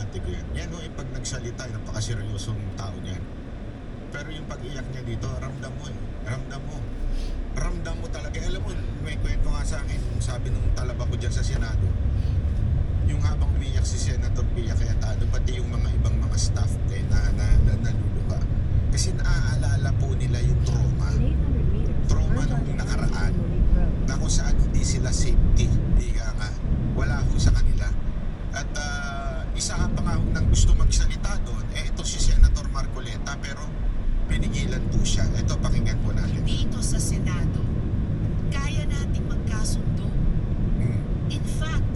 binabati ko yan. Yan o, pag nagsalita, napakaseryosong tao niyan. Pero yung pag-iyak niya dito, ramdam mo eh. Ramdam mo. Ramdam mo talaga. Alam mo, may kwento nga sa akin, sabi nung talaba ko dyan sa Senado, yung habang umiyak si Senator Pia Cayetano, pati yung mga ibang mga staff naluluha. Kasi naaalala po nila yung trauma. Trauma nung nakaraan. Na kung saan hindi sila safety. Hindi nga. Wala ho sa kanila. At isa pa nga nang gusto magsalita doon, ito si Senator Marcoleta, pero pinigilan po siya. Ito, pakinggan po natin. Dito sa Senado, kaya nating magkasundo. In fact,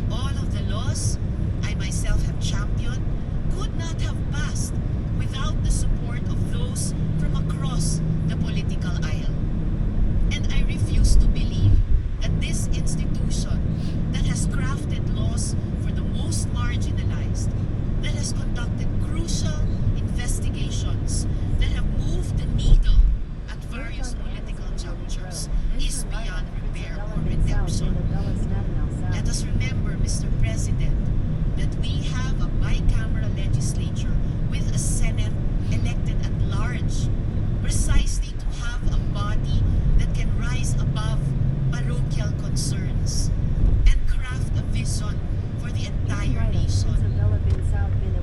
all of the laws I myself have championed could not have passed without the support of those from across the political aisle. And I refuse to believe that this institution that has crafted laws for the most marginalized, that has conducted crucial investigations, that have moved the needle at various political junctures, is beyond repair or redemption. Let us remember, Mr. President, that we have a bicameral legislature with a Senate elected at large, precisely to have a body that can rise above parochial concerns and craft a vision for the entire nation.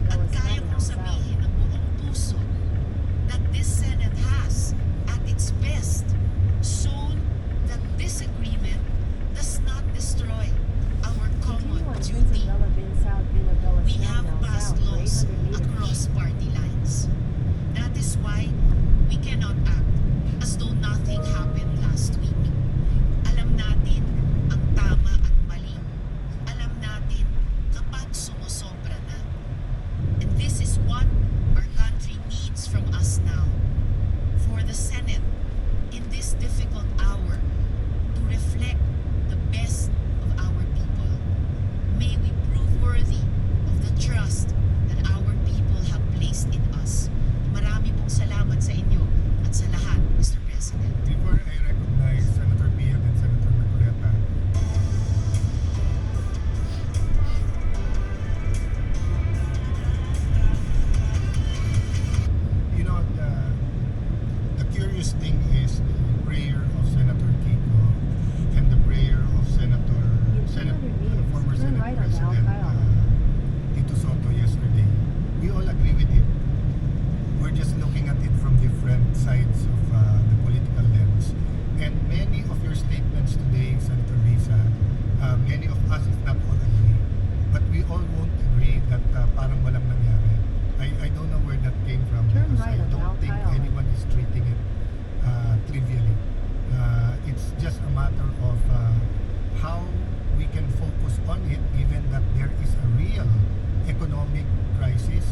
At kaya kong sabihin ng buong puso that this Senate has, at its best, shown that this agreement does not destroy our common duty. We have passed laws across party lines. That is why we cannot act as though nothing happened last week. Alam natin ang tama at mali. Alam natin kapag sumusobra na. And this is what our country needs from us now. For the Senate, in this difficult hour, to reflect the best of our people. May we prove worthy of the trust that our people have placed in us. Marami pong salamat sa inyo at sa lahat, Mr. President. Before I recognize Senator Pia and Senator Marcoleta, you know, the curious thing is the prayer of Senator Kiko and the prayer of former Senate President Tito Soto yesterday. We all agree with it. We're just looking at it from different sides of the political lens. And many of your statements today, Senator Risa, many of us, if not all, agree. But we all won't agree that parang walang nangyari. I don't know where that came from because I don't think anyone is treating it trivially. It's just a matter of how we can focus on it, given that there is a real economic crisis,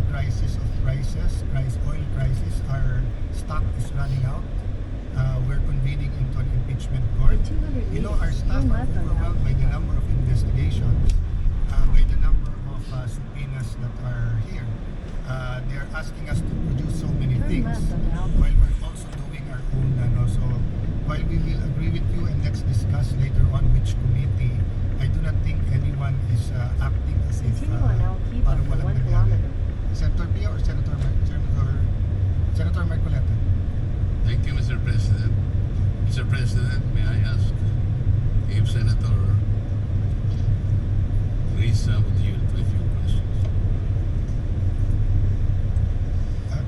crisis of prices, oil crisis. Our stock is running out. We're convening into an impeachment court. You know, our staff are overwhelmed by the number of investigations, by the number of subpoenas that are here. They're asking us to produce so many things while we're also doing our own. So while we will agree with you and let's discuss later on which committee, I do not think anyone is acting as if parang walang nangyari. Senator Pia or Senator Marcoleta? Thank you, Mr. President. Mr. President, may I ask if Senator Risa would yield to a few questions?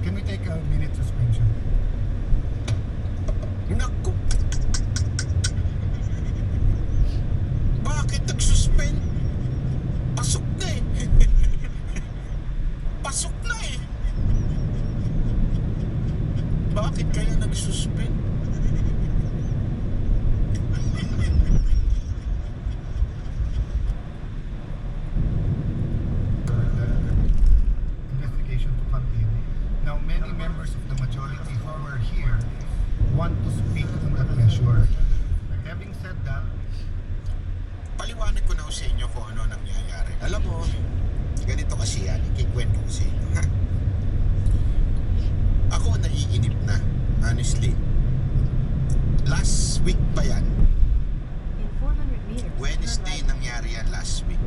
Can we take a minute suspension? Naku! Bakit nag-suspend? Pasok na eh! Pasok na eh! Bakit kaya nag-suspend? Investigation to come in. Now, many members of the majority who were here want to speak on that measure. Having said that, Paliwanag ko na sa inyo kung ano nangyayari. Alam mo, ganito kasi yan, ikikwento ko sa inyo, ha? Ako naiinip na, honestly. Last week pa yan. Wednesday nangyari yan last week.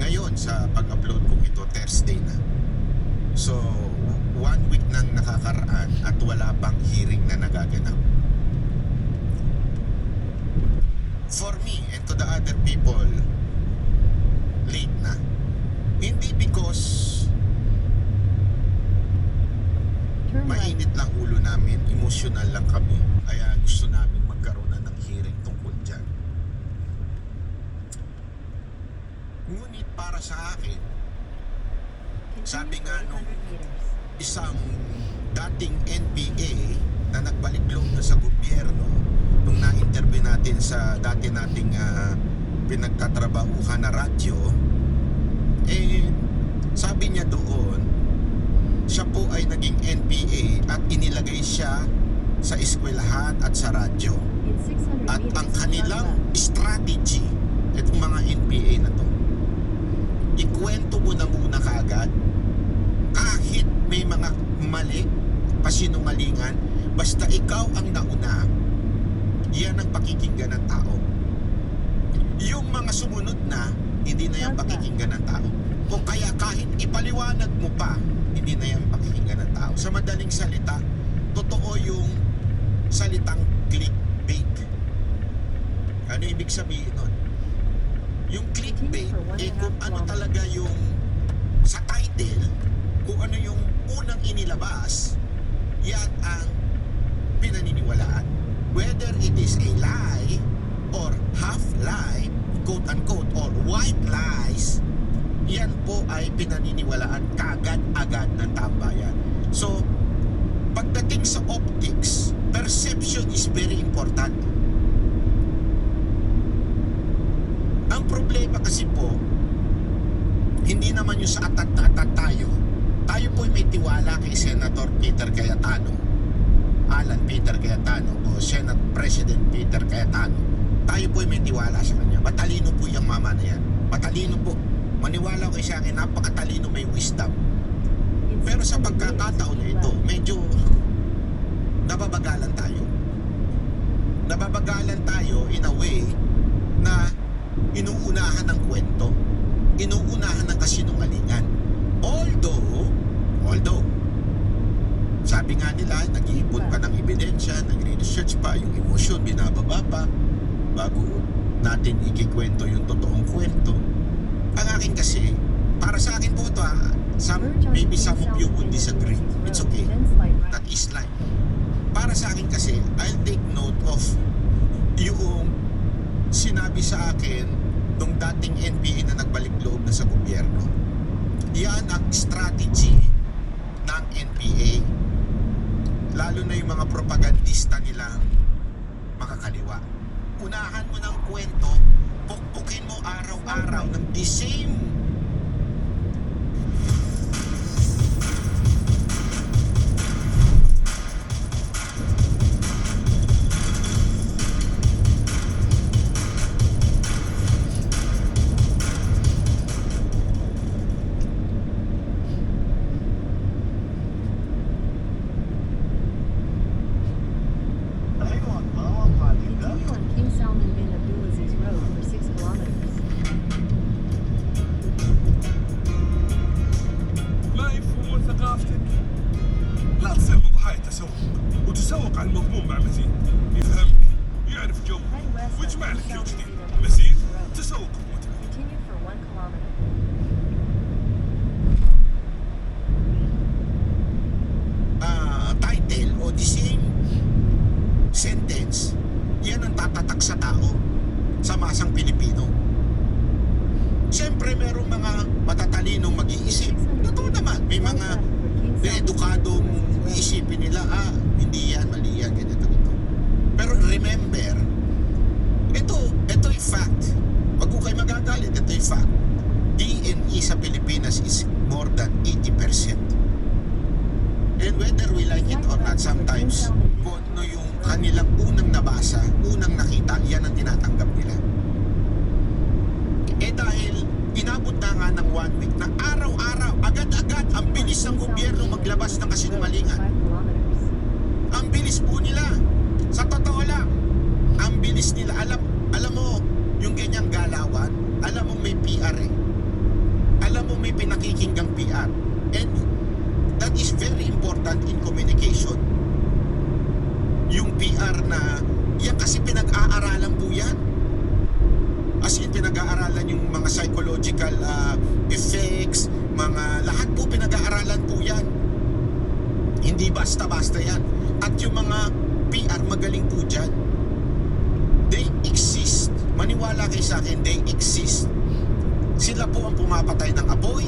Ngayon, sa pag-upload ko Thursday na. So, 1 week nang nakakaraan at wala pang hearing na nagaganap. For me and to the other people, late na. Hindi because Turn right. mainit lang ulo namin, emotional lang kami. Kaya gusto namin magkaroon na ng hearing tungkol dyan. Ngunit para sa akin, sabi nga nung isang dating NPA na nagbalik loob na sa gobyerno nung na-interview natin sa dati nating pinagtatrabahuhan na radyo, sabi niya doon, siya po ay naging NPA at inilagay siya sa eskwelahan at sa radyo. In 600 At meters, ang turn kanilang left. strategy, itong mga NPA na to, ikwento mo na muna kaagad, kahit may mga mali, pasinungalingan, basta ikaw ang nauna, yan ang pakikinggan ng tao. Yung mga sumunod na, hindi na yan pakikinggan ng tao. O kaya kahit ipaliwanag mo pa, hindi na yan pakikinggan ng tao. Sa madaling salita, totoo yung salitang clickbait. Ano ibig sabihin nun? Yung clickbait, kung ano talaga yung sa title, kung ano yung unang inilabas, yan ang pinaniniwalaan. Whether it is a lie or half lie, quote unquote, or white lies, yan po ay pinaniniwalaan kagad-agad ng tambayan. So, pagdating sa optics, perception is very important. Ang problema kasi po, hindi naman yung sa atat na atat tayo. Tayo po ay may tiwala kay Senator Peter Cayetano, Alan Peter Cayetano, o Senate President Peter Cayetano. Tayo po ay may tiwala sa kanya. Matalino po yung mama na yan. Matalino po. Maniwala ko siya akin, napakatalino, may wisdom. In Pero sa 600 meters, pagkakataon na turn ito, left. medyo nababagalan tayo. Nababagalan tayo in a way na inuunahan ng kwento, inuunahan ng kasinungalingan. Although, sabi nga nila, nag-iipon pa ng ebidensya, nagre-research pa, yung emosyon, binababa pa, bago natin ikikwento yung totoong kwento. Ang akin kasi, para sa akin po ito, maybe some of you would disagree. It's okay. That is life. Para sa akin kasi, I'll take note of yung sinabi sa akin nung dating NPA na nagbalik loob na sa gobyerno. Yan ang strategy ng NPA. Lalo na yung mga propagandista nilang makakaliwa. Unahan mo ng kwento, pukpukin mo araw-araw ng the same Continue on King Salman bin Abdulaziz Road for 6 kilometers. ما يفهمون ثقافتك لا تصير من ضحايا تسوق وتسوق على المضمون مع مزيد يفهمك يعرف جو Head west ويجمع on لك King جو Salman جديد bin Abdulaziz مزيد Road. تسوق بمتعة Continue for 1 kilometer. title o the same sentence, yan ang tatatak sa tao, sa masang Pilipino. Siyempre, merong mga matatalinong mag-iisip. Totoo naman, may mga edukadong iisipin nila, hindi yan, mali yan, ganito. Pero remember, ito ay fact. Wag ko kayo magagalit, ito ay fact. DNE sa Pilipinas is more than 80%. And whether we like it or not, sometimes kung ano yung kanilang unang nabasa, unang nakita, yan ang tinatanggap nila. Dahil inabot na nga ng 1 week na araw-araw, agad-agad, ang bilis ng gobyerno maglabas ng kasinungalingan. 5 kilometers. Ang bilis po nila. Sa totoo lang, ang bilis nila. Alam mo, yung ganyang galawan, alam mo may PR eh. Alam mo may pinakikinggang PR. And that is very important in communication. Yung PR na, yan kasi pinag-aaralan po yan. As in, pinag-aaralan yung mga psychological effects, mga lahat po pinag-aaralan po yan. Hindi basta-basta yan. At yung mga PR magaling po dyan. They exist. Maniwala kayo sa akin, they exist. Sila po ang pumapatay ng apoy.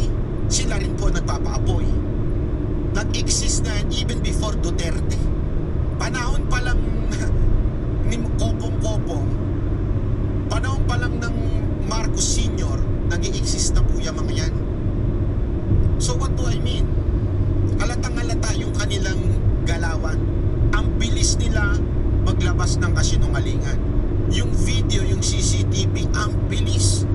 Sila rin po nagpapa-apoy. Nag-exist na yan even before Duterte. Panahon pa lang ni Kopong-Kopong, panahon pa lang ng Marcos Sr., nag-i-exist na po yung mga yan. So what do I mean? Halatang-halata yung kanilang galawan. Ang bilis nila maglabas ng kasinungalingan. Yung video, yung CCTV, ang bilis.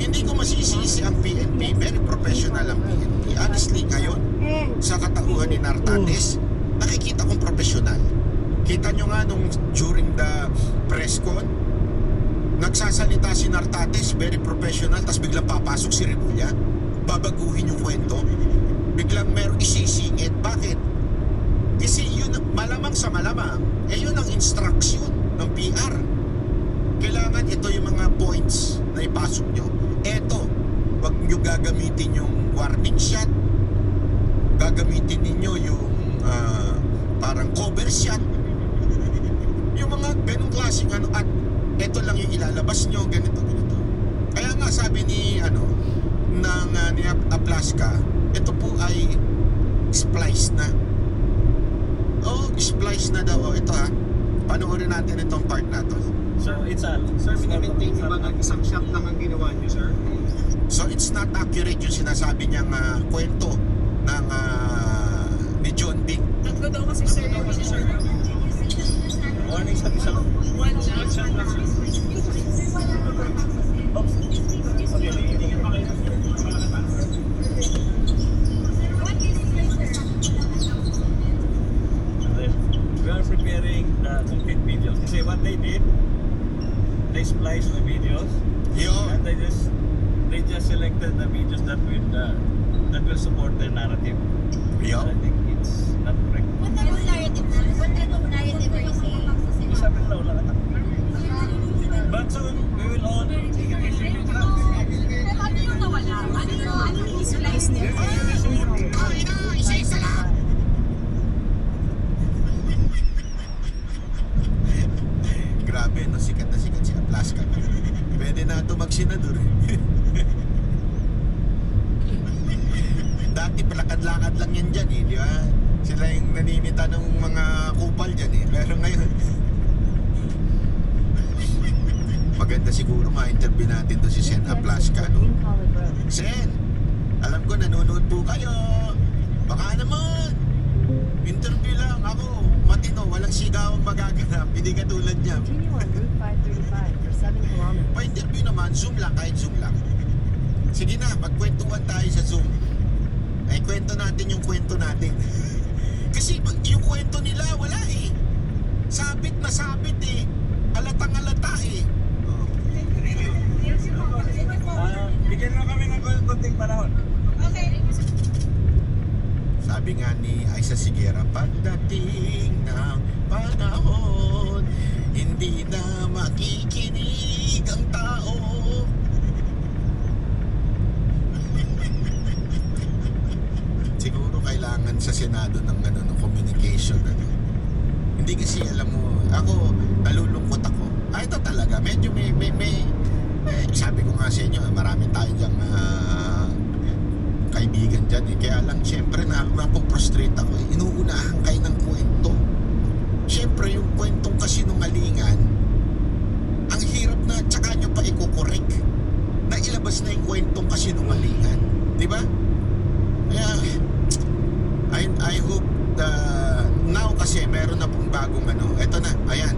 Hindi ko masisisi ang PNP. Very professional ang PNP. Honestly, ngayon, sa katauhan ni Nartates, nakikita kong professional. Kita nyo nga nung during the press con, nagsasalita si Nartates, very professional, tapos biglang papasok si Rebulla, babaguhin yung kwento, biglang meron isisingit. Bakit? Kasi yun, malamang sa malamang, yun ang instruction ng PR. Kailangan ito yung mga points na ipasok nyo. Eto, wag nyo gagamitin yung warning shot, gagamitin ninyo yung parang cover shot, yung mga ganong klaseng ano, at eto lang yung ilalabas nyo, ganito. Kaya nga sabi ni ni Aplaska, ito po ay splice na. Splice na daw. Ito panoorin natin itong part na to. So it's a Sir, minimaintain niyo ba na isang shot lang ang ginawa niyo, sir? So it's not accurate yung sinasabi niyang kwento ng ni John Bing. Tatlo daw kasi sir. warning sa isa lang. One shot lang. We are preparing the complete videos. Kasi what they did, they spliced the videos Yun. and they just selected the videos that will support their narrative. I Yun. think it's not correct. What type of narrative? What type of narrative are you saying? Sabi na wala ka. But soon, we will all Ano yung nawala? Ano yung i-slice niya? Isa-isa lang. Grabe, no? Sikat na sikat si Aplaska. Pwede na ito magsenador. Dati palakad-lakad lang yan dyan di ba? Sila yung naninita ng mga kupal dyan Pero ngayon, maganda siguro ma-interview natin to si Sen Aplaska, no? Green College Road. Sen, alam ko nanonood po kayo. Baka naman, interview lang ako. Matino, walang sigawang magaganap. Hindi katulad niya. Continue on Route 535 for 7 kilometers. Pa-interview naman, Zoom lang, kahit Zoom lang. Sige na, magkwentuhan tayo sa Zoom. Ay, kwento natin yung kwento natin. Kasi yung kwento nila, wala Sabit na sabit Halatang-halata bigyan mo kami ng konting panahon. Sabi nga ni Aisa Sigera, pagdating ng panahon, hindi na makikinig ang tao. Siguro kailangan sa Senado ng ng communication Hindi kasi alam mo, ako nalulungkot ako. Ito talaga, medyo may sabi ko nga sa inyo, marami tayo diyang kaibigan dyan Kaya lang syempre napoprostrate ako Inuunahan kayo ng kwento. Syempre yung kwentong kasinungalingan, ang hirap na tsaka nyo pa ikukorek na ilabas na yung kwentong kasinungalingan. Di ba? Kaya I hope now kasi meron na pong bagong eto na, ayan,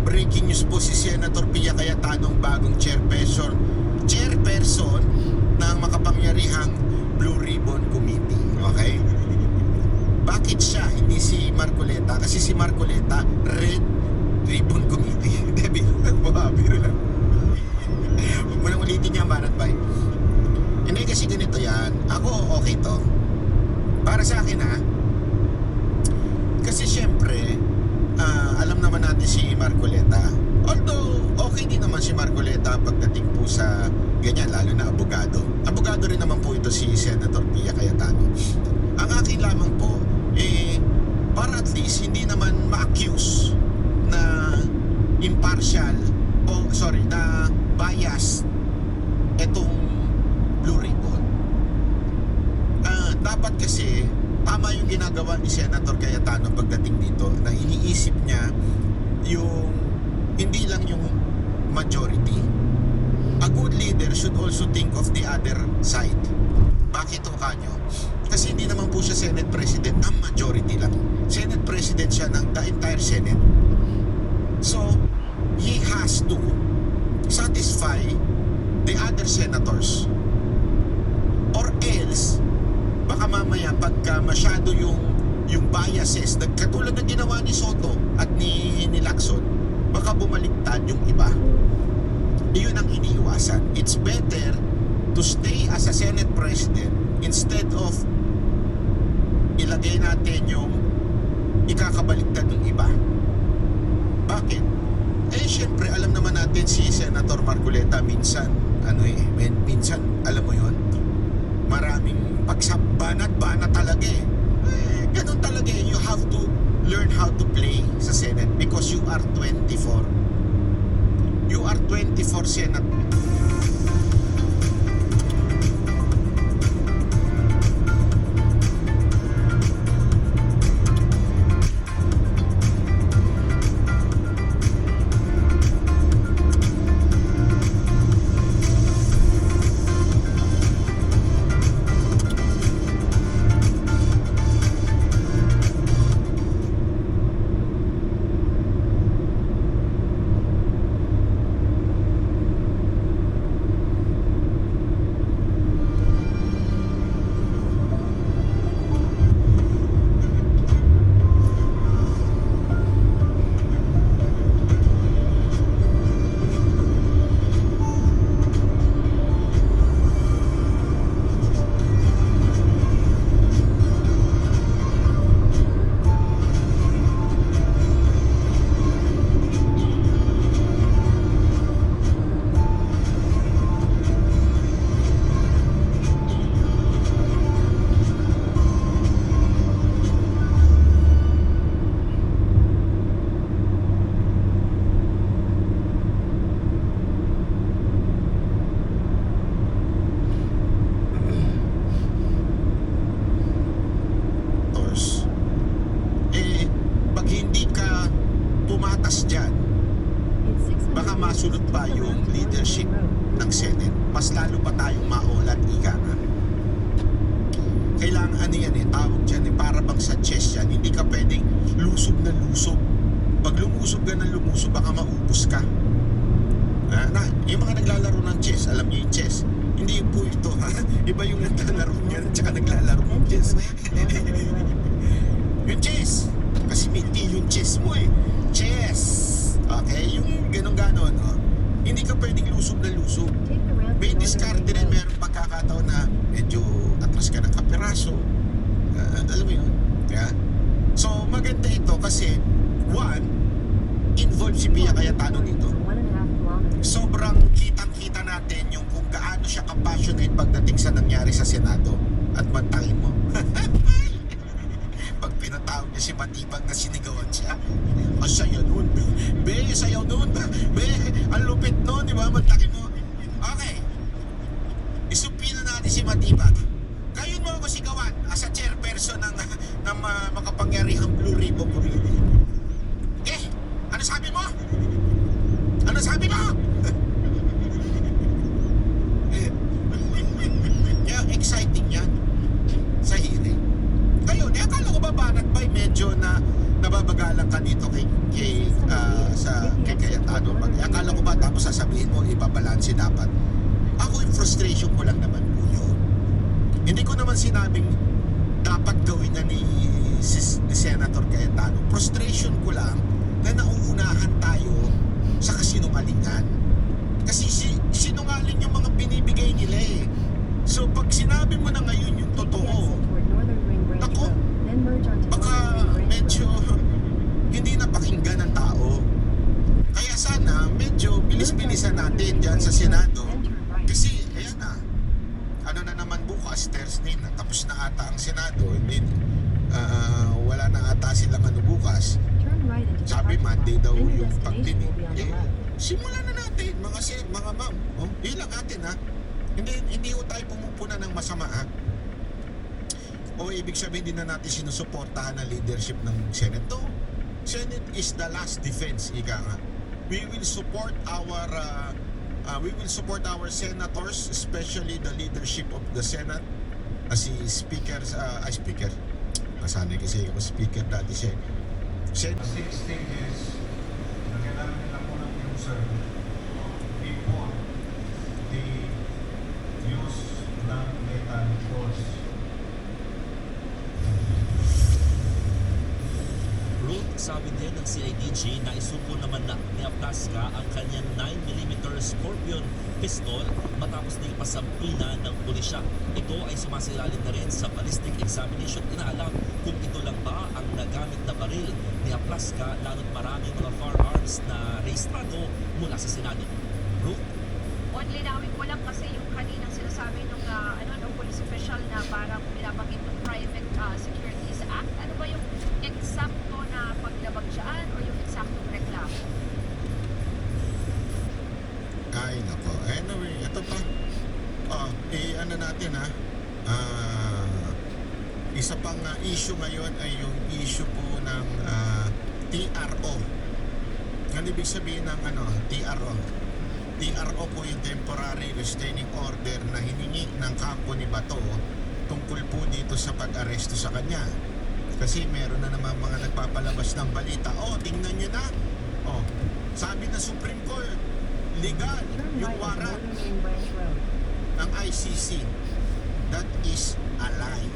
breaking news po, si Senator Pia Cayatanong bagong chairperson ng makapangyarihang Blue Ribbon Committee. Okay? Bakit siya, hindi si Marcoleta? Kasi si Marcoleta, Red Ribbon Committee. Debbie, biro lang. Huwag mo nang ulitin niya, Marat Bay. Hindi kasi ganito yan. Ako okay to. Para sa akin ha. Kasi syempre, alam naman natin si Marcoleta. Although, okay din naman si Marcoleta pagdating po sa ganyan, lalo na abogado. Abogado rin naman po ito si Senator Pia Cayetano. Ang akin lamang po, para at least hindi naman ma-accuse na impartial na bias etong Blue Ribbon. Dapat kasi tama yung ginagawa ni Senator Cayetano pagdating dito, na iniisip niya yung hindi lang yung majority. A good leader should also think of the other side. Bakit o kanyo? Kasi hindi naman po siya Senate President ng majority lang. Senate President siya ng the entire Senate. So, he has to satisfy the other senators. Or else, baka mamaya pagka masyado yung biases, katulad ng ginawa ni Soto at ni Lacson, baka bumaliktad yung iba. Iyon ang iniiwasan. It's better to stay as a Senate President instead of ilagay natin yung ikakabaliktad ng iba. Bakit? Syempre alam naman natin si Senator Marcoleta minsan minsan alam mo yon, maraming banat talaga ganun talaga you have to learn how to play sa Senate because you are 24 Senate. Masunod pa yung leadership ng Senate, mas lalo pa tayong maulat, ika nga. Kailangan tawag dyan para bang sa chess yan, hindi ka pwedeng lusob na lusob. Pag lumusob ka ng lumusob, baka maubos ka. Yung mga naglalaro ng chess, alam niyo yung chess, hindi po ito iba yung naglalaro niyan at saka naglalaro ng chess. Yung chess, kasi hindi yung chess mo chess. Okay, yung ganon-ganon, hindi ka pwedeng lusob na lusob. May diskarte rin, mayroong pagkakataon na medyo atras ka ng kapiraso. Alam mo yun? Yeah? So, maganda ito kasi, one, involved si Pia Cayetano dito. Sobrang kitang-kita natin yung kung gaano siya ka-passionate pagdating sa nangyari sa Senado. At mantangin mo. Pag pinatawag niya si Matibag na sinigawan siya, ang saya nun. Sayaw nun. Ang lupit nun, di ba? Mantakin mo. Okay. Isupina natin si Matibag. Ngayon mo ako sigawan as a chairperson ng makapangyarihang Blue Ribbon Committee. Ano sabi mo? Ano sabi mo? Kaya exciting yan sa hearing. Ngayon, akala ko ba banat ba'y medyo na nababagalan ka dito kay Cayetano? Akala ko ba tapos sasabihin mo ibabalanse dapat? Ako yung frustration ko lang naman po yun. Hindi ko naman sinabing dapat gawin na ni Senator Cayetano. Frustration ko lang na nauunahan tayo sa kasinungalingan. Kasi sinungaling yung mga binibigay nila So pag sinabi mo na ngayon yung Keep totoo, exit toward Northern Ring Branch Ako, Road, then merge onto baka Northern Ring Branch medyo Road. hindi napakinggan ng tao. Kaya sana medyo bilis-bilisan natin dyan sa Senado. Then turn right. Kasi ayan na, ano na naman bukas, Thursday na, tapos na ata ang Senado. Hindi, wala na ata silang ano bukas. Turn right into the Sabi parking Monday lot. daw Then your yung destination pagdinig. will be on the Eh, left. simulan na natin mga ma'am. Oh, yun lang atin ha. Hindi ho tayo pumupuna ng masama ha. O ibig sabihin din na natin sinusuportahan ang leadership ng Senate. No. Senate is the last defense, ika nga. We will support our senators, especially the leadership of the Senate. Si Speaker, Speaker. Nasanay kasi ako Speaker dati siya. Senate. 6 stages na kailangan nila po ng user before the use ng lethal force. Ruth, sabi din ng CIDG na isuko naman na ni Aplasca ang kanyang 9mm Scorpion pistol matapos na ipasampina ng pulisya. Ito ay sumasailalim na rin sa ballistic examination. Inaalam kung ito lang ba ang nagamit na baril ni Aplasca, lalo't maraming mga firearms na rehistrado mula sa Senado. Ruth? Linawin ko lang kasi yung kaninang sinasabi nung police official na parang binabanggit ng Private Securities Act. Ano ba yung eksakto na paglabag dyan o yung eksaktong reklamo? Ay, nako. Anyway, ito pa. Ano natin ha. Isa pang issue ngayon ay yung issue po ng TRO. Ano ibig sabihin ng TRO? TRO po yung Temporary Restraining Order na hiningi ng kampo ni Bato tungkol po dito sa pag-aresto sa kanya. Kasi meron na naman mga nagpapalabas ng balita. Tingnan nyo na. Sabi ng Supreme Court, legal Turn yung right onto warrant Northern Ring Branch Road. ng ICC. That is a lie.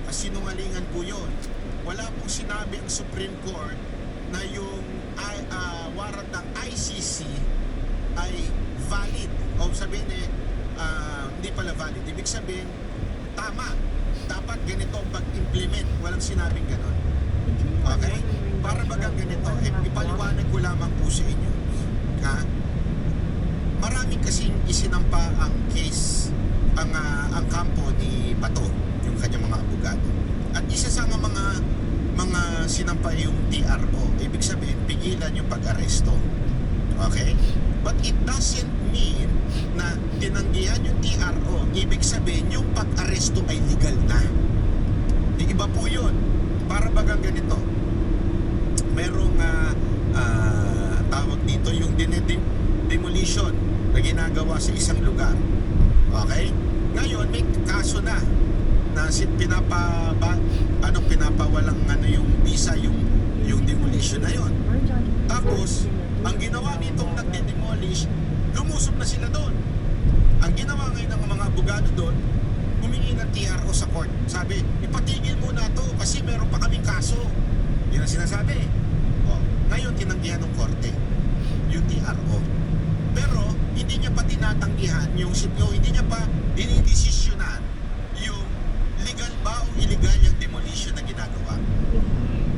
Kasinungalingan po yun. Wala pong sinabi ang Supreme Court na yung warrant ng ICC ay valid. O sabihin hindi pala valid. Ibig sabihin, tama. Dapat ganito ang pag-implement. Walang sinabing ganon. Continue on Okay? Northern Ring Para Branch bagang Road, ganito, then 1.5 ipaliwanag ko lamang po sa inyo. Ha? Maraming kasing isinampa ang case, ang kampo ni Bato, yung kanyang mga abogado. At isa sa mga sinampa yung TRO, ibig sabihin, pigilan yung pag-aresto. Okay? But it doesn't mean na tinanggihan yung TRO, ibig sabihin yung pag-aresto ay legal na. Di iba po yun. Para bagang ganito, merong tawag dito yung demolition na ginagawa sa isang lugar. Okay? Ngayon may kaso na pinapawalang yung visa yung demolition na yon. Merge onto Tapos President ang ginawa nitong nagde-demolish, lumusok na sila doon. Ang ginawa ngayon ng mga abogado doon, humingi ng TRO sa court. Sabi, ipatigil muna to kasi meron pa kaming kaso. Yun ang sinasabi. Ngayon tinanggihan ng korte yung TRO. Pero hindi niya pa tinatanggihan hindi niya pa dinidesisyonan yung legal ba o illegal yung demolition na ginagawa.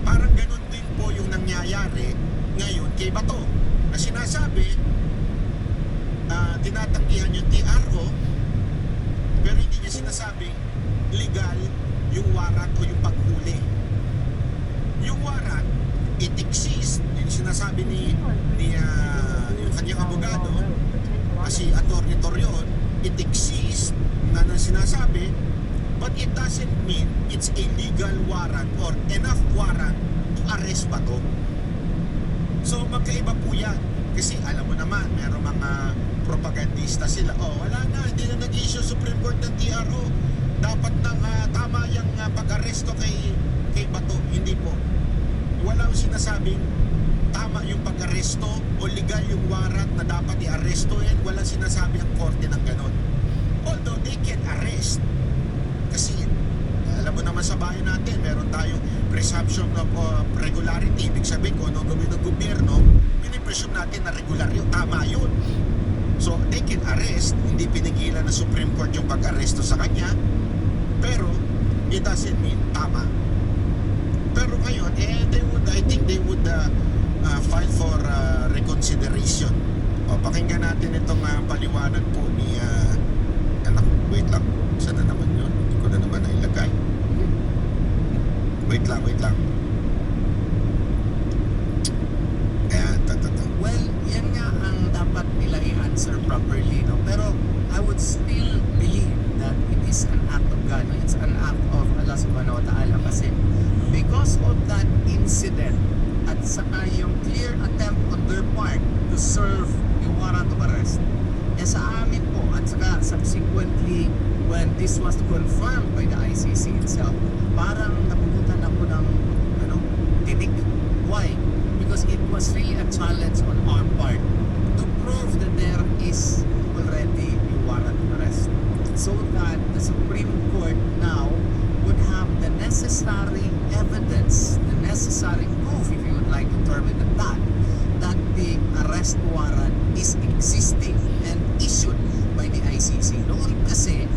Parang ganun din po yung nangyayari ngayon kay Bato na sinasabi tinatanggihan yung TRO pero hindi niya sinasabing legal yung warrant o yung paghuli. Yung warrant it exists, yung sinasabi ni yung kanyang abogado si Atty. Torion, it exists na sinasabi, but it doesn't mean it's a legal warrant or enough warrant to arrest Bato. So magkaiba po yan kasi alam mo naman merong mga propagandista sila, wala na, hindi na nag-issue Supreme Court ng TRO, dapat nang tama yung pag-aresto kay Bato. Hindi po, walang sinasabing tama yung pag-aresto o legal yung warrant na dapat i-aresto yan. Walang sinasabi ang korte ng ganon. Although they can arrest kasi alam mo naman sa bayan natin meron tayong presumption of regularity. Ibig sabihin kung ano gawin ng gobyerno, pinipresume natin na regular yun, tama yun. So, they can arrest, hindi pinigilan ng Supreme Court yung pag-aresto sa kanya, pero it doesn't mean tama. Pero ngayon, I think they would file for reconsideration. O, pakinggan natin itong paliwanag po ni, wait lang, saan na naman yun? Hindi ko na naman nailagay. Wait lang. Ayan, Well, yan nga ang dapat nila i-answer properly, no? Pero I would still believe that it is an act of God. No? It's an act of Allah subhanahu wa ta'ala kasi because of that incident at saka yung clear attempt on their part to serve a warrant of arrest, sa amin po at saka subsequently when this was confirmed by the ICC itself, parang napugutan ako ng tinik. Why? Because it was really a challenge on our part to prove that there is already a warrant of arrest so that the Supreme Court now would have the necessary evidence, the necessary proof, if you would like to term it that the arrest warrant is existing and issued by the ICC. Noon kasi,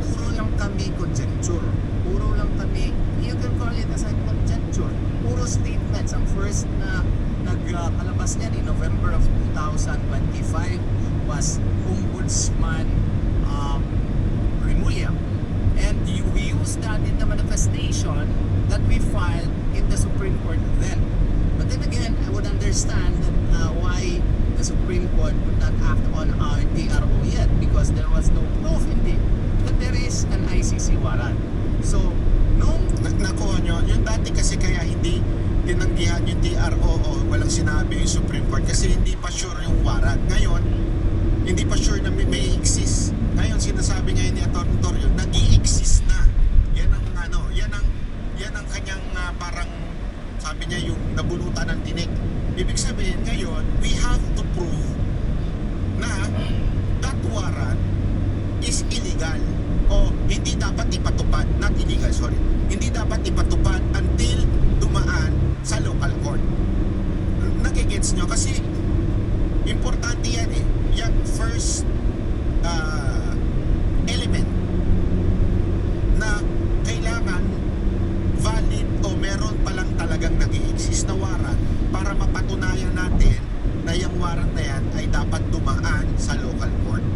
puro lang kami conjecture. Puro lang kami, you can call it as a conjecture. Puro statements. Ang first na nagkalabas niyan in November of 2025 was Ombudsman Remulla. And we used that in the manifestation that we filed in the Supreme Court then. But then again, I would understand that why the Supreme Court would not act on our TRO yet because there was no proof indeed that there is an ICC warrant. So, nung nakuha nyo, yung dati kasi kaya hindi tinanggihan yung TRO o walang sinabi yung Supreme Court kasi hindi pa sure yung warrant. Ngayon, hindi pa sure na may exist. Ngayon, sinasabi ngayon ni Atty. Torrio, nag-i-exist na. Yan ang kanyang parang sabi niya yung nabulutan ng tinik. Ibig sabihin ngayon, we have to prove na that warrant is illegal o hindi dapat ipatupad, not illegal, sorry. Hindi dapat ipatupad until dumaan sa local court. Nagigets nyo? Kasi importante yan eh. Yung first element na kailangan valid o meron palang talagang nag-i-exist na warrant para mapatunayan natin na yung warrant na yan ay dapat dumaan sa local court.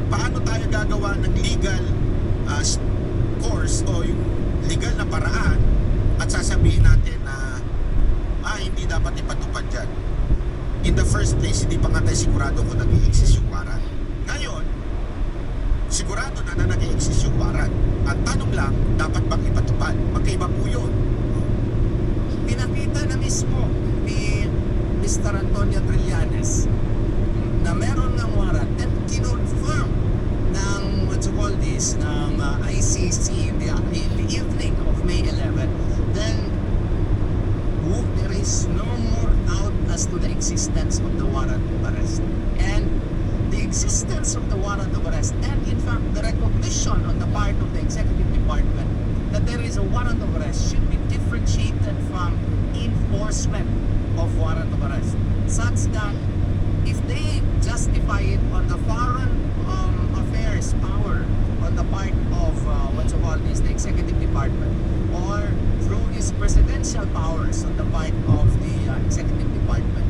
Paano tayo gagawa ng legal course o yung legal na paraan at sasabihin natin na hindi dapat ipatupad dyan. In the first place, hindi pa nga tayo sigurado kung nag-i-exist yung warrant. Ngayon, sigurado na nag-i-exist yung warrant. At tanong lang, dapat bang ipatupad? Magkaiba po yun. Pinakita na mismo ni Mr. Antonio Trillanes na meron ng warrant and kinonfirm ng ng ICC in the evening of May 11, then there is no more doubt as to the existence of the warrant of arrest. And the existence of the warrant of arrest and in fact the recognition on the part of the executive department that there is a warrant of arrest should be differentiated from enforcement of warrant of arrest, such that if they justify it on the foreign affairs power on the part of the executive department, or through his presidential powers on the part of the executive department,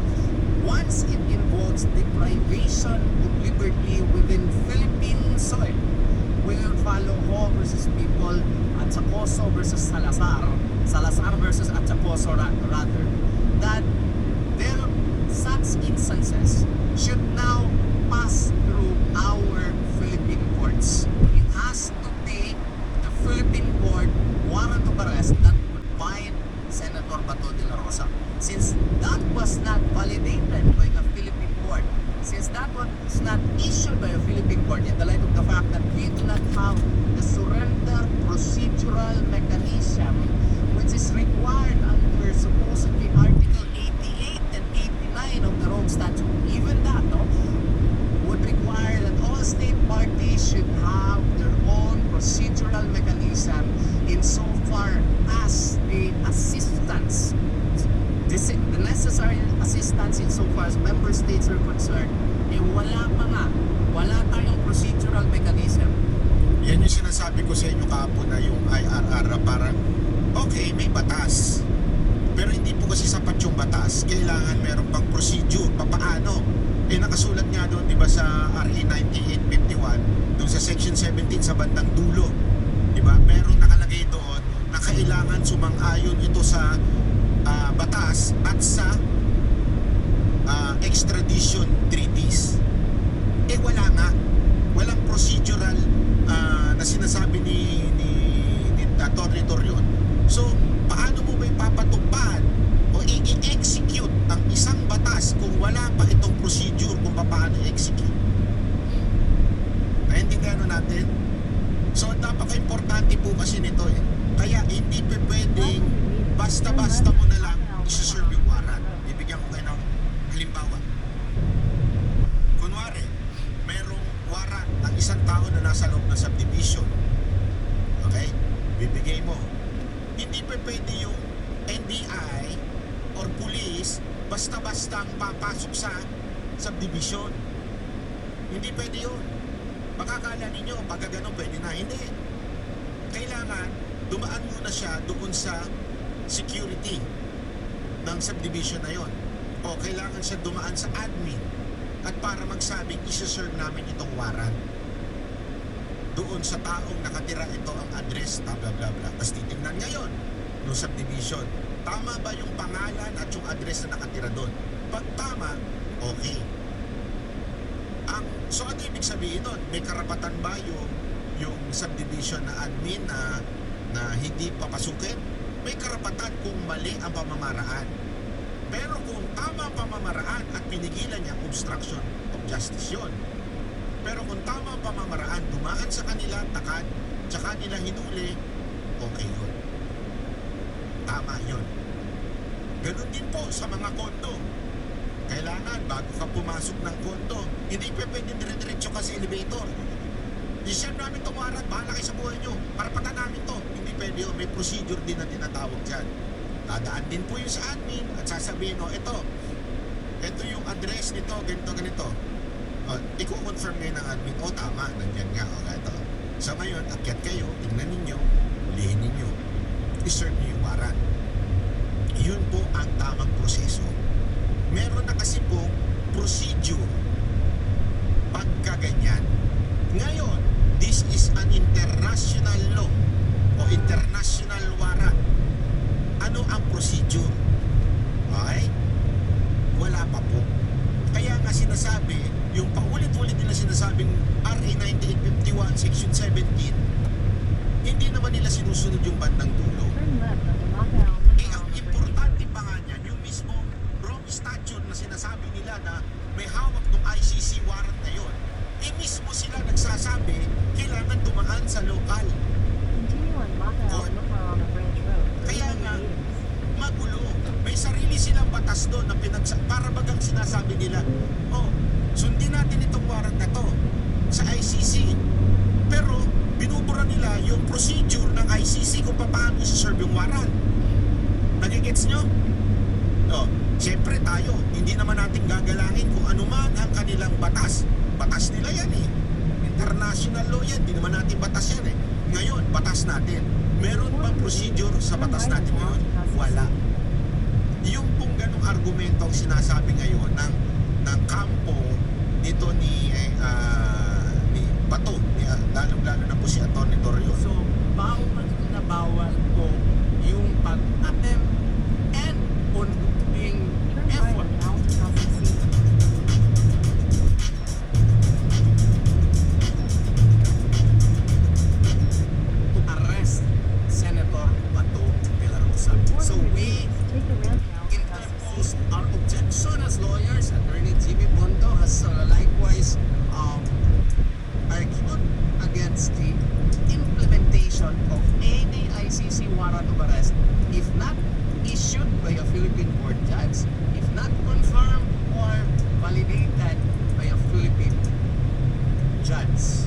once it involves deprivation of liberty within Philippine soil, we will follow Ho versus People, Atchacoso versus Salazar versus Atchacoso rather, that there such instances should now pass through our Philippine was not validated by the Philippine court. Since that was not issued by a Philippine court in the light of the fact that we do not have the surrender procedural mechanism which is required under supposedly Article 88 and 89 of the Rome Statute. Even that, no, would require that all state parties should have their own procedural mechanism insofar as the assistance, the necessary assistance insofar as member states are concerned, eh wala pa nga. Wala tayong procedural mechanism. Yan yung sinasabi ko sa inyo kahapon na yung IRR na parang, okay, may batas. Pero hindi po kasi sapat yung batas. Kailangan meron pang procedure. Papaano? Eh nakasulat nga doon, di ba, sa RA 9851, doon sa Section 17 sa bandang dulo. Di ba? Meron nakalagay doon na kailangan sumang-ayon ito sa batas at sa extradition treaties. Eh wala nga. Walang procedural na sinasabi ni Atty. Torion. So, paano mo ba ipapatupad o i-execute ang isang batas kung wala pa itong procedure kung paano i-execute? Naintindihan natin? So, napaka-importante po kasi nito eh. Kaya hindi pa pwedeng basta-basta mo na lang isi-serve yung warrant. Bibigyan ko kayo ng halimbawa. Kunwari, merong warrant ang isang tao na nasa loob ng subdivision. Okay? Bibigay mo. Hindi pa pwede yung NBI or police basta-bastang papasok sa subdivision. Hindi pwede yun. Makakala ninyo, pagka ganun pwede na. Hindi. Kailangan dumaan muna siya doon sa security ng subdivision na yon. O kailangan siya dumaan sa admin at para magsabing isi-serve namin itong warrant doon sa taong nakatira ito ang address, bla bla bla bla. Tapos titingnan ngayon no subdivision, tama ba yung pangalan at yung address na nakatira doon? Pag tama, okay. So ano ibig sabihin nun? May karapatan ba yung subdivision na admin na hindi papasukin? May karapatan kung mali ang pamamaraan. Pero kung tama ang pamamaraan at pinigilan niya, obstruction of justice yun. Pero kung tama ang pamamaraan, dumaan sa kanila, takad, tsaka nila hinuli, okay yun. Tama yun. Ganun din po sa mga kondo. Kailangan, bago ka pumasok ng kondo, hindi pa pwede dire-diretso ka sa elevator. I-share namin itong warrant, bahala kayo sa buhay nyo. Parapatan namin to. Hindi pwede yun. May procedure din na tinatawag dyan. Dadaan din po yun sa admin at sasabihin, ito yung address nito, ganito. I-confirm ngayon ng admin, tama, nandyan nga, ito. So ngayon, akyat kayo, tingnan ninyo, lihin ninyo, i-serve nyo yung warrant. Yun po ang tamang proseso. Meron na kasi pong procedure pagka ganyan. Ngayon, this is an international law o international warrant. Ano ang procedure? Okay? Wala pa po. Kaya nga sinasabi, yung paulit-ulit nila sinasabing RA 9851 Section 17, hindi naman nila sinusunod yung bandang dulo. Turn left onto Macau Ang importante pa nga niyan, yung mismo Rome Statute na sinasabi nila na may hawak ng ICC warrant na yun, mismo sila nagsasabi, kailangan dumaan sa lokal. Continue on Macau Macarona Branch Road. Kaya nga, magulo. May sarili silang batas doon na para bagang sinasabi nila, sundin natin itong warrant na to sa ICC. Pero, binubura nila yung procedure ng ICC kung paano si-serve yung warrant. Nagigets nyo? Siyempre tayo, hindi naman natin gagalangin kung ano man ang kanilang batas. Batas nila yan eh. International law yan, hindi naman natin batas yan eh. Ngayon, batas natin. Meron bang procedure sa batas natin ngayon? Wala. Yung pong ganong argumento ang sinasabi ngayon ng kampo nito ni Bato, lalong-lalo na po si Atty. Torion. So, bawal po yung pag-attempt and ongoing Turn right effort on Alton House C. to arrest Senator Bato de la Rosa. So we Take the roundhouse past the interposed sea. our objection as lawyers, Attorney Jimmy Bondo has likewise argued against the implementation of any ICC warrant of arrest if not issued by a Philippine court judge, if not confirmed or validated by a Philippine judge.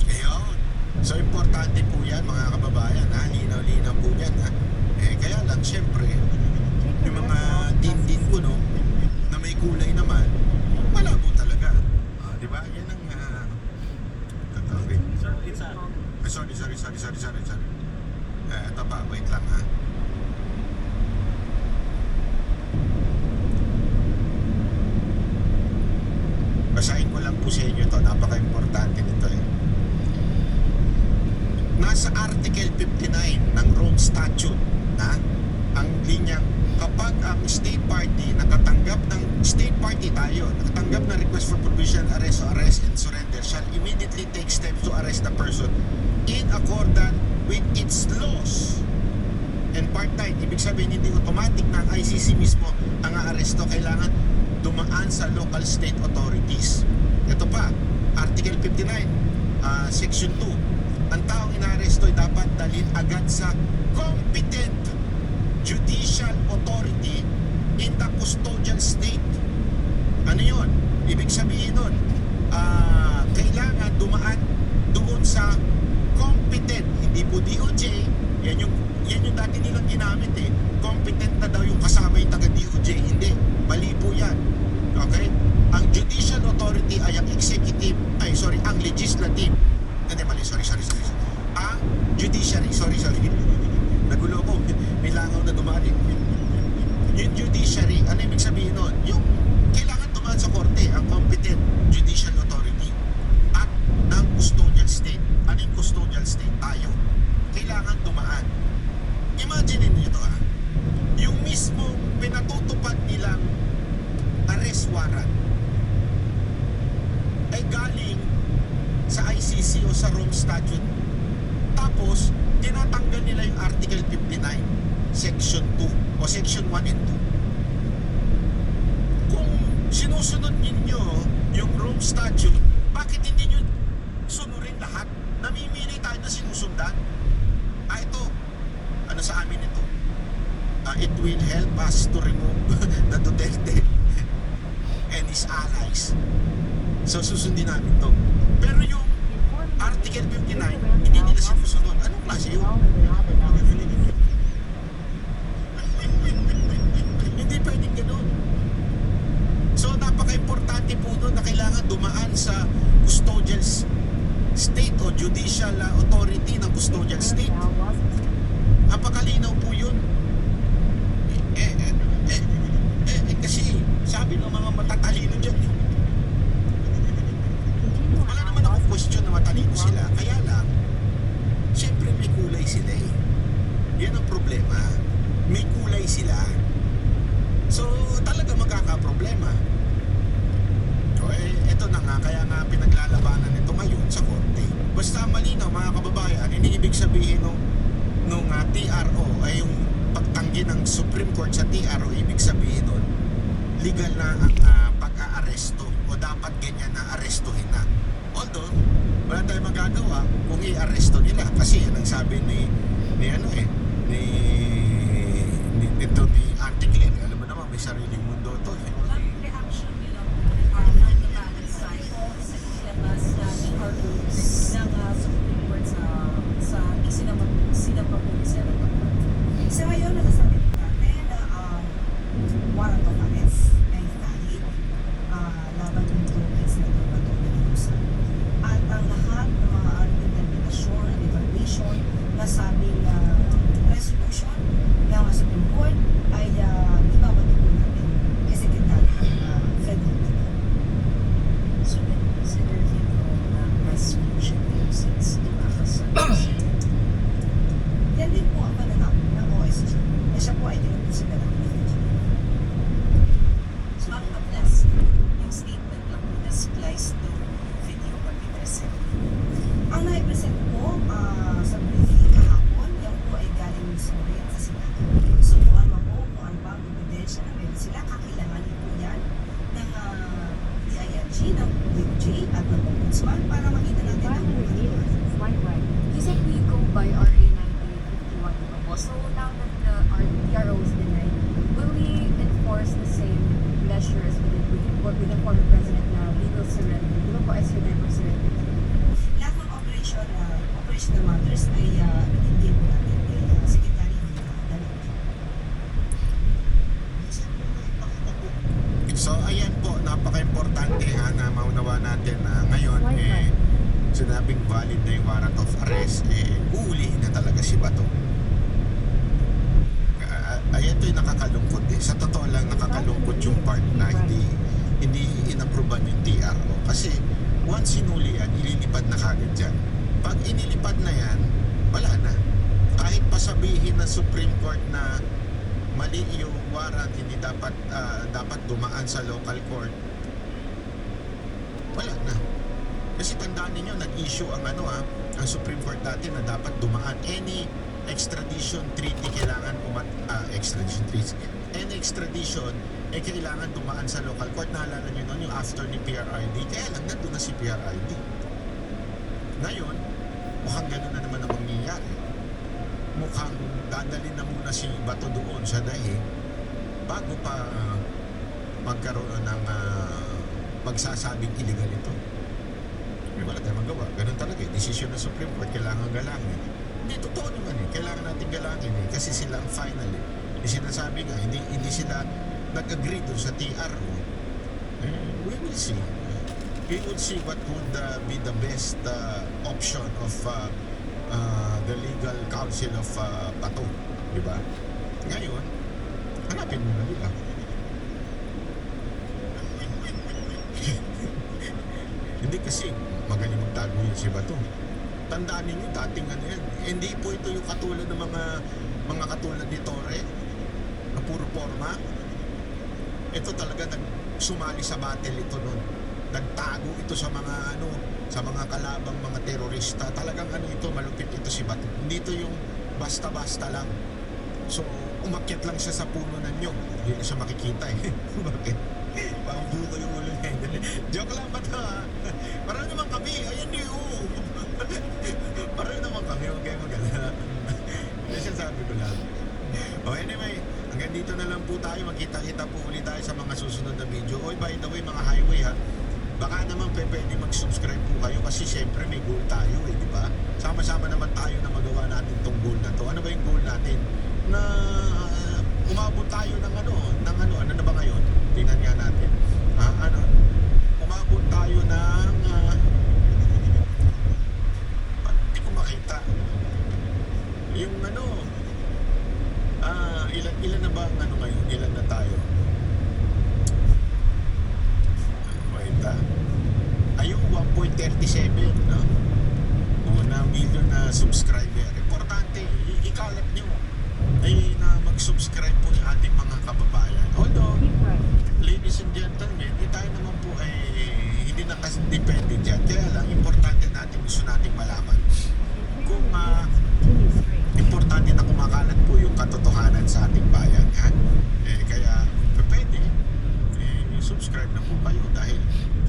Ayun. So, importante po yan, mga kababayan, ha? Linaw-linaw po yan, ha? Kaya lang, syempre, yung mga din-din ko, no, na may kulay naman, malabo talaga. Di ba? Yan ang tatawagin. Sorry. Ito pa, wait lang, ha? Basahin ko lang po sa inyo to, napaka-importante nito eh. Nasa Article 59 ng Rome Statute na ang linyang kapag ang state party nakatanggap ng nakatanggap ng request for provisional arrest or arrest and surrender shall immediately take steps to arrest the person in accordance with its laws. And part 9, ibig sabihin hindi automatic na ang ICC mismo ang aaresto, kailangan dumaan sa local state authorities. Ito pa, Article 59, Section 2. Ang taong inaaresto ay dapat dalhin agad sa competent judicial authority in the custodial state. Ano yun? Ibig sabihin nun, kailangan dumaan doon sa competent, hindi po DOJ, yan yung dati nilang ginamit eh. Competent na daw yung kasama yung taga-DOJ. Hindi, mali po yan. Okay? Ang judicial authority ay ang ang legislative. Hindi, mali, sorry. Ang judiciary, sorry. Nagulo ko, may langaw na dumali. Yung judiciary, ano ibig sabihin nun? Yung kailangan dumaan sa korte, ang competent judicial authority at ng custodial state. Ano yung custodial state? Tayo. Kailangan dumaan. Imagine niyo ito yung mismo pinatutupad nilang arrest warrant ay galing sa ICC o sa Rome Statute. Tapos, tinatanggal nila yung Article 59, Section 2 o Section 1 and 2. Kung sinusunod ninyo yung Rome Statute, bakit hindi nyo sunurin lahat? Namimili tayo na sinusundan. Ito, ano sa amin ito? It will help us to remove the Duterte and his allies. So susundin namin to. Pero yung Article 59, hindi nila sinusunod. Anong klase yun? Hindi pwedeng ganun. So napaka-importante po doon na kailangan dumaan sa custodial state o judicial authority ng custodial state. Napakalinaw po yun. Kasi sabi ng mga matatalino dyan, wala naman akong question na matalino sila. Kaya lang, siyempre may kulay sila eh. Yan ang problema. May kulay sila. So, talaga magkakaproblema. So, eto na nga, kaya nga pinaglalabanan ito ngayon sa korte. Basta malinaw mga kababayan, hindi ibig sabihin nung TRO ay yung pagtanggi ng Supreme Court sa TRO, ibig sabihin nun, legal na ang pag-aaresto o dapat ganyan na arestuhin na. Although, wala tayong magagawa kung i-aresto nila kasi yan ang sabi ni Auntie Glenn. Alam mo naman, may sariling mundo to. Reaction nila ng balance side sa ilabas na ng Supreme Court sa sinapapulisya ng pagpapalito. Sa ngayon, nasasabi po natin na warrant of arrest ay valid laban ng tokens na Bato de la Rosa. At ang lahat ng mga interpretasyon at evaluation na sabing resolution ng Supreme Court ay ibabalik po natin. Kasi sila, kakailanganin po yan ng DILG, ng DOJ at ng Ombudsman para makita In natin ang 500 meters, slight right. You said we go by RA 9851, di ba po? So now that our PRO is denied, will we enforce the same measures with the former president na legal surrender? Di ba po extradite or surrender? lahat ng operational matters ay hindi po natin kay Secretary Danilo. So ayan po, napaka-importante na maunawa natin na ngayon sinabing valid na yung warrant of arrest, uulihin na talaga si Bato. Ayan to yung nakakalungkot Sa totoo lang, nakakalungkot yung part na hindi inapprovean yung TRO. Kasi once sinuli yan, ililipad na kagad dyan. Pag inilipad na yan, wala na. Kahit pa sabihin ng Supreme Court na mali yung warrant, hindi dapat dumaan sa local court, wala na. Kasi tandaan ninyo, nag-issue ang ang Supreme Court dati na dapat dumaan any extradition treaty kailangan any extradition kailangan dumaan sa local court. Naalala nyo noon yung after ni PRRD, kaya lang nandun na si PRRD. Ngayon, mukhang gano'n na naman ang mangyayari. Mukhang dadalhin na muna si Bato doon sa dahig bago pa magkaroon ng magsasabing illegal ito. Wala tayong magawa. Ganun talaga Desisyon ng Supreme Court, kailangan galangin. Hindi, totoo naman kailangan natin galangin kasi sila ang final sinasabi nga, hindi sila nag-agree dun sa TRO. We will see. We will see what would be the best option of the legal counsel of Bato. Diba? Ngayon, hanapin mo na nila. Hindi kasi magaling magtago yun si Bato. Tandaan ninyo, dating yan. Hindi po ito yung katulad ng mga katulad ni Torre na puro forma. Ito talaga sumali sa battle ito noon. Nagtago ito sa mga sa mga kalabang mga terorista. Talagang ito, malupit ito si Bato. Hindi ito yung basta-basta lang. So, umakyat lang siya sa puno ng nyog. Hindi na siya makikita Bakit? Pambuto yung ulo niya. Joke lang ba ito Parang naman kami. Ayan Parang naman kami. Huwag kayo magala. Hindi siya sabi ko lang. Anyway, hanggang dito na lang po tayo. Magkita-kita po ulit tayo sa mga susunod na video. By the way, mga highway baka naman pwede mag-subscribe po kayo kasi syempre may goal tayo di ba? Sama-sama naman tayo na magawa natin tong goal na to. Ano ba yung goal natin? Na umabot tayo ng ano na ba ngayon? Tingnan nga natin. Umabot tayo ng hindi ko makita. Yung ilan na ba ang ngayon? Ilan na tayo? Yung 1.37 na million na subscriber. Importante, ikalat nyo na mag-subscribe po yung ating mga kababayan. Although, ladies and gentlemen, tayo naman po hindi na kasi depende dyan. Kaya lang, importante natin, gusto nating malaman kung importante na kumakalat po yung katotohanan sa ating bayan. Kaya, pwede, subscribe na po kayo dahil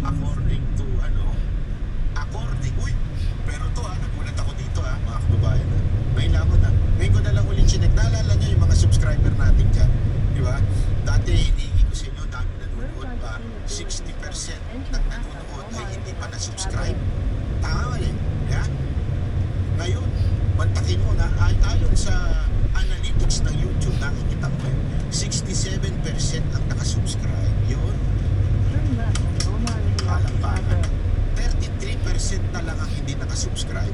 according to pero to nagulat ako dito mga kababayan ngayon ko na lang ulit chinek. Naalala nyo yung mga subscriber natin dyan, di ba? Dati hinihingi ko sa inyo, dami nanonood pa, 60% ng nanonood ay hindi pa na-subscribe. Tama mali, ngayon mantakin mo na ayon sa analytics ng YouTube, nakikita ko 67% ang nakasubscribe. Yun, palakpakan. 33% na lang ang hindi nakasubscribe.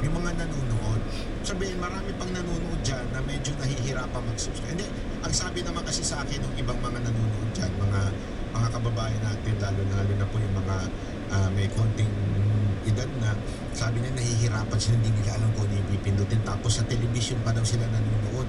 Yung mga nanonood, sabihin marami pang nanonood dyan na medyo nahihirapan mag-subscribe. Hindi, ang sabi naman kasi sa akin ng ibang mga nanonood dyan, mga kababayan natin, lalo na po yung mga may konting edad na, sabi niya nahihirapan sila, hindi nila alam kung ano yung pipindutin. Tapos sa television pa daw sila nanonood.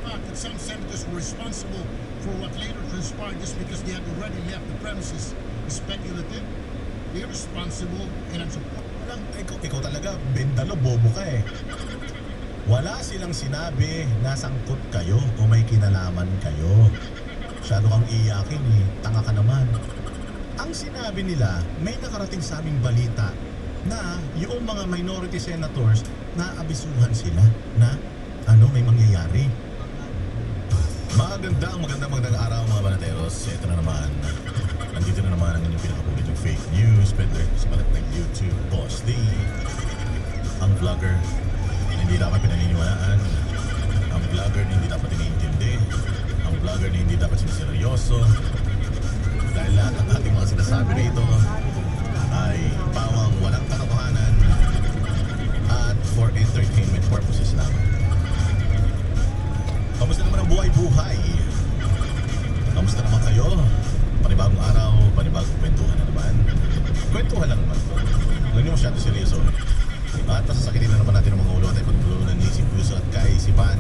fact that some senators were responsible for what later transpired just because they had already left the premises is speculative, irresponsible, and unsupported. Ikaw talaga, bendalo, bobo ka eh. Wala silang sinabi na sangkot kayo o may kinalaman kayo. Masyado kang iyakin eh, tanga ka naman. Ang sinabi nila, may nakarating sa aming balita na yung mga minority senators na abisuhan sila na may mangyayari. Magandang araw mga banateros. Ito na naman. Nandito na naman ang inyong pinakapulit yung fake news peddler sa balat ng YouTube Boss D. Ang vlogger na hindi dapat pinaniniwalaan. Ang vlogger na hindi dapat iniintindi. Ang vlogger na hindi dapat siniseryoso. Dahil lahat ng ating mga sinasabi rito ay pawang walang katotohanan at for entertainment purposes lang. Kamusta naman ang buhay-buhay? Kamusta naman kayo? Panibagong araw, panibagong kwentuhan na naman. Kwentuhan lang naman to. Huwag niyo masyado seryoso. At nasasakitin na naman natin ang mga ulo at ay pagtulunan ni isip, puso at kaisipan.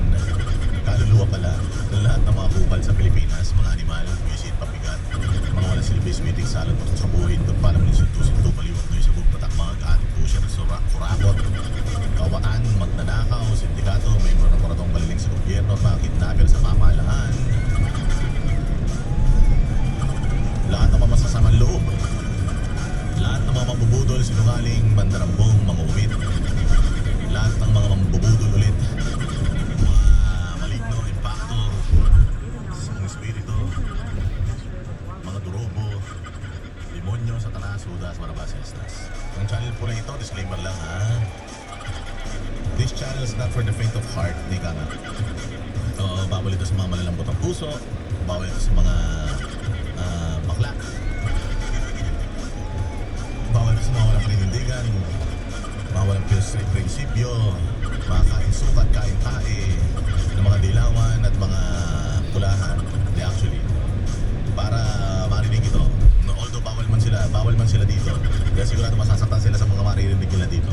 Kaluluwa pala ng lahat ng mga kupal sa Pilipinas, mga animal, buwisit, pabigat, mga walang silbis, meeting, salot, patok sa buhin, pagpalang nisunto-sunto, paliwag nyo sa bugpatak, mga ating pusya ng kurakot, kawaan, magnanakaw, sindikato, membro ng koratong baliling sa gobyerno, at mga kidnapper sa pamahalaan. Lahat ng mga masasamang loob, lahat ng mga mambubudol, sinungaling, mandarambong, mangumit, lahat ng mga mambubudol ulit, maligno, impacto, mga espiritu, mga durobo, demonyo, satanas, judas, barabas, estas. Ang channel po na ito, disclaimer lang ha. This channel is not for the faint of heart, hindi ka nga. Bawal ito sa mga malalambot ng puso, bawal ito sa mga bakla, bawal ito sa mga walang paninindigan, mga walang prinsipyo, mga kain sukat, kain tae, ng mga dilawan at mga pulahan. They actually, para marinig ito, no, although bawal man sila dito, dahil sigurado masasaktan sila sa mga maririnig nila dito,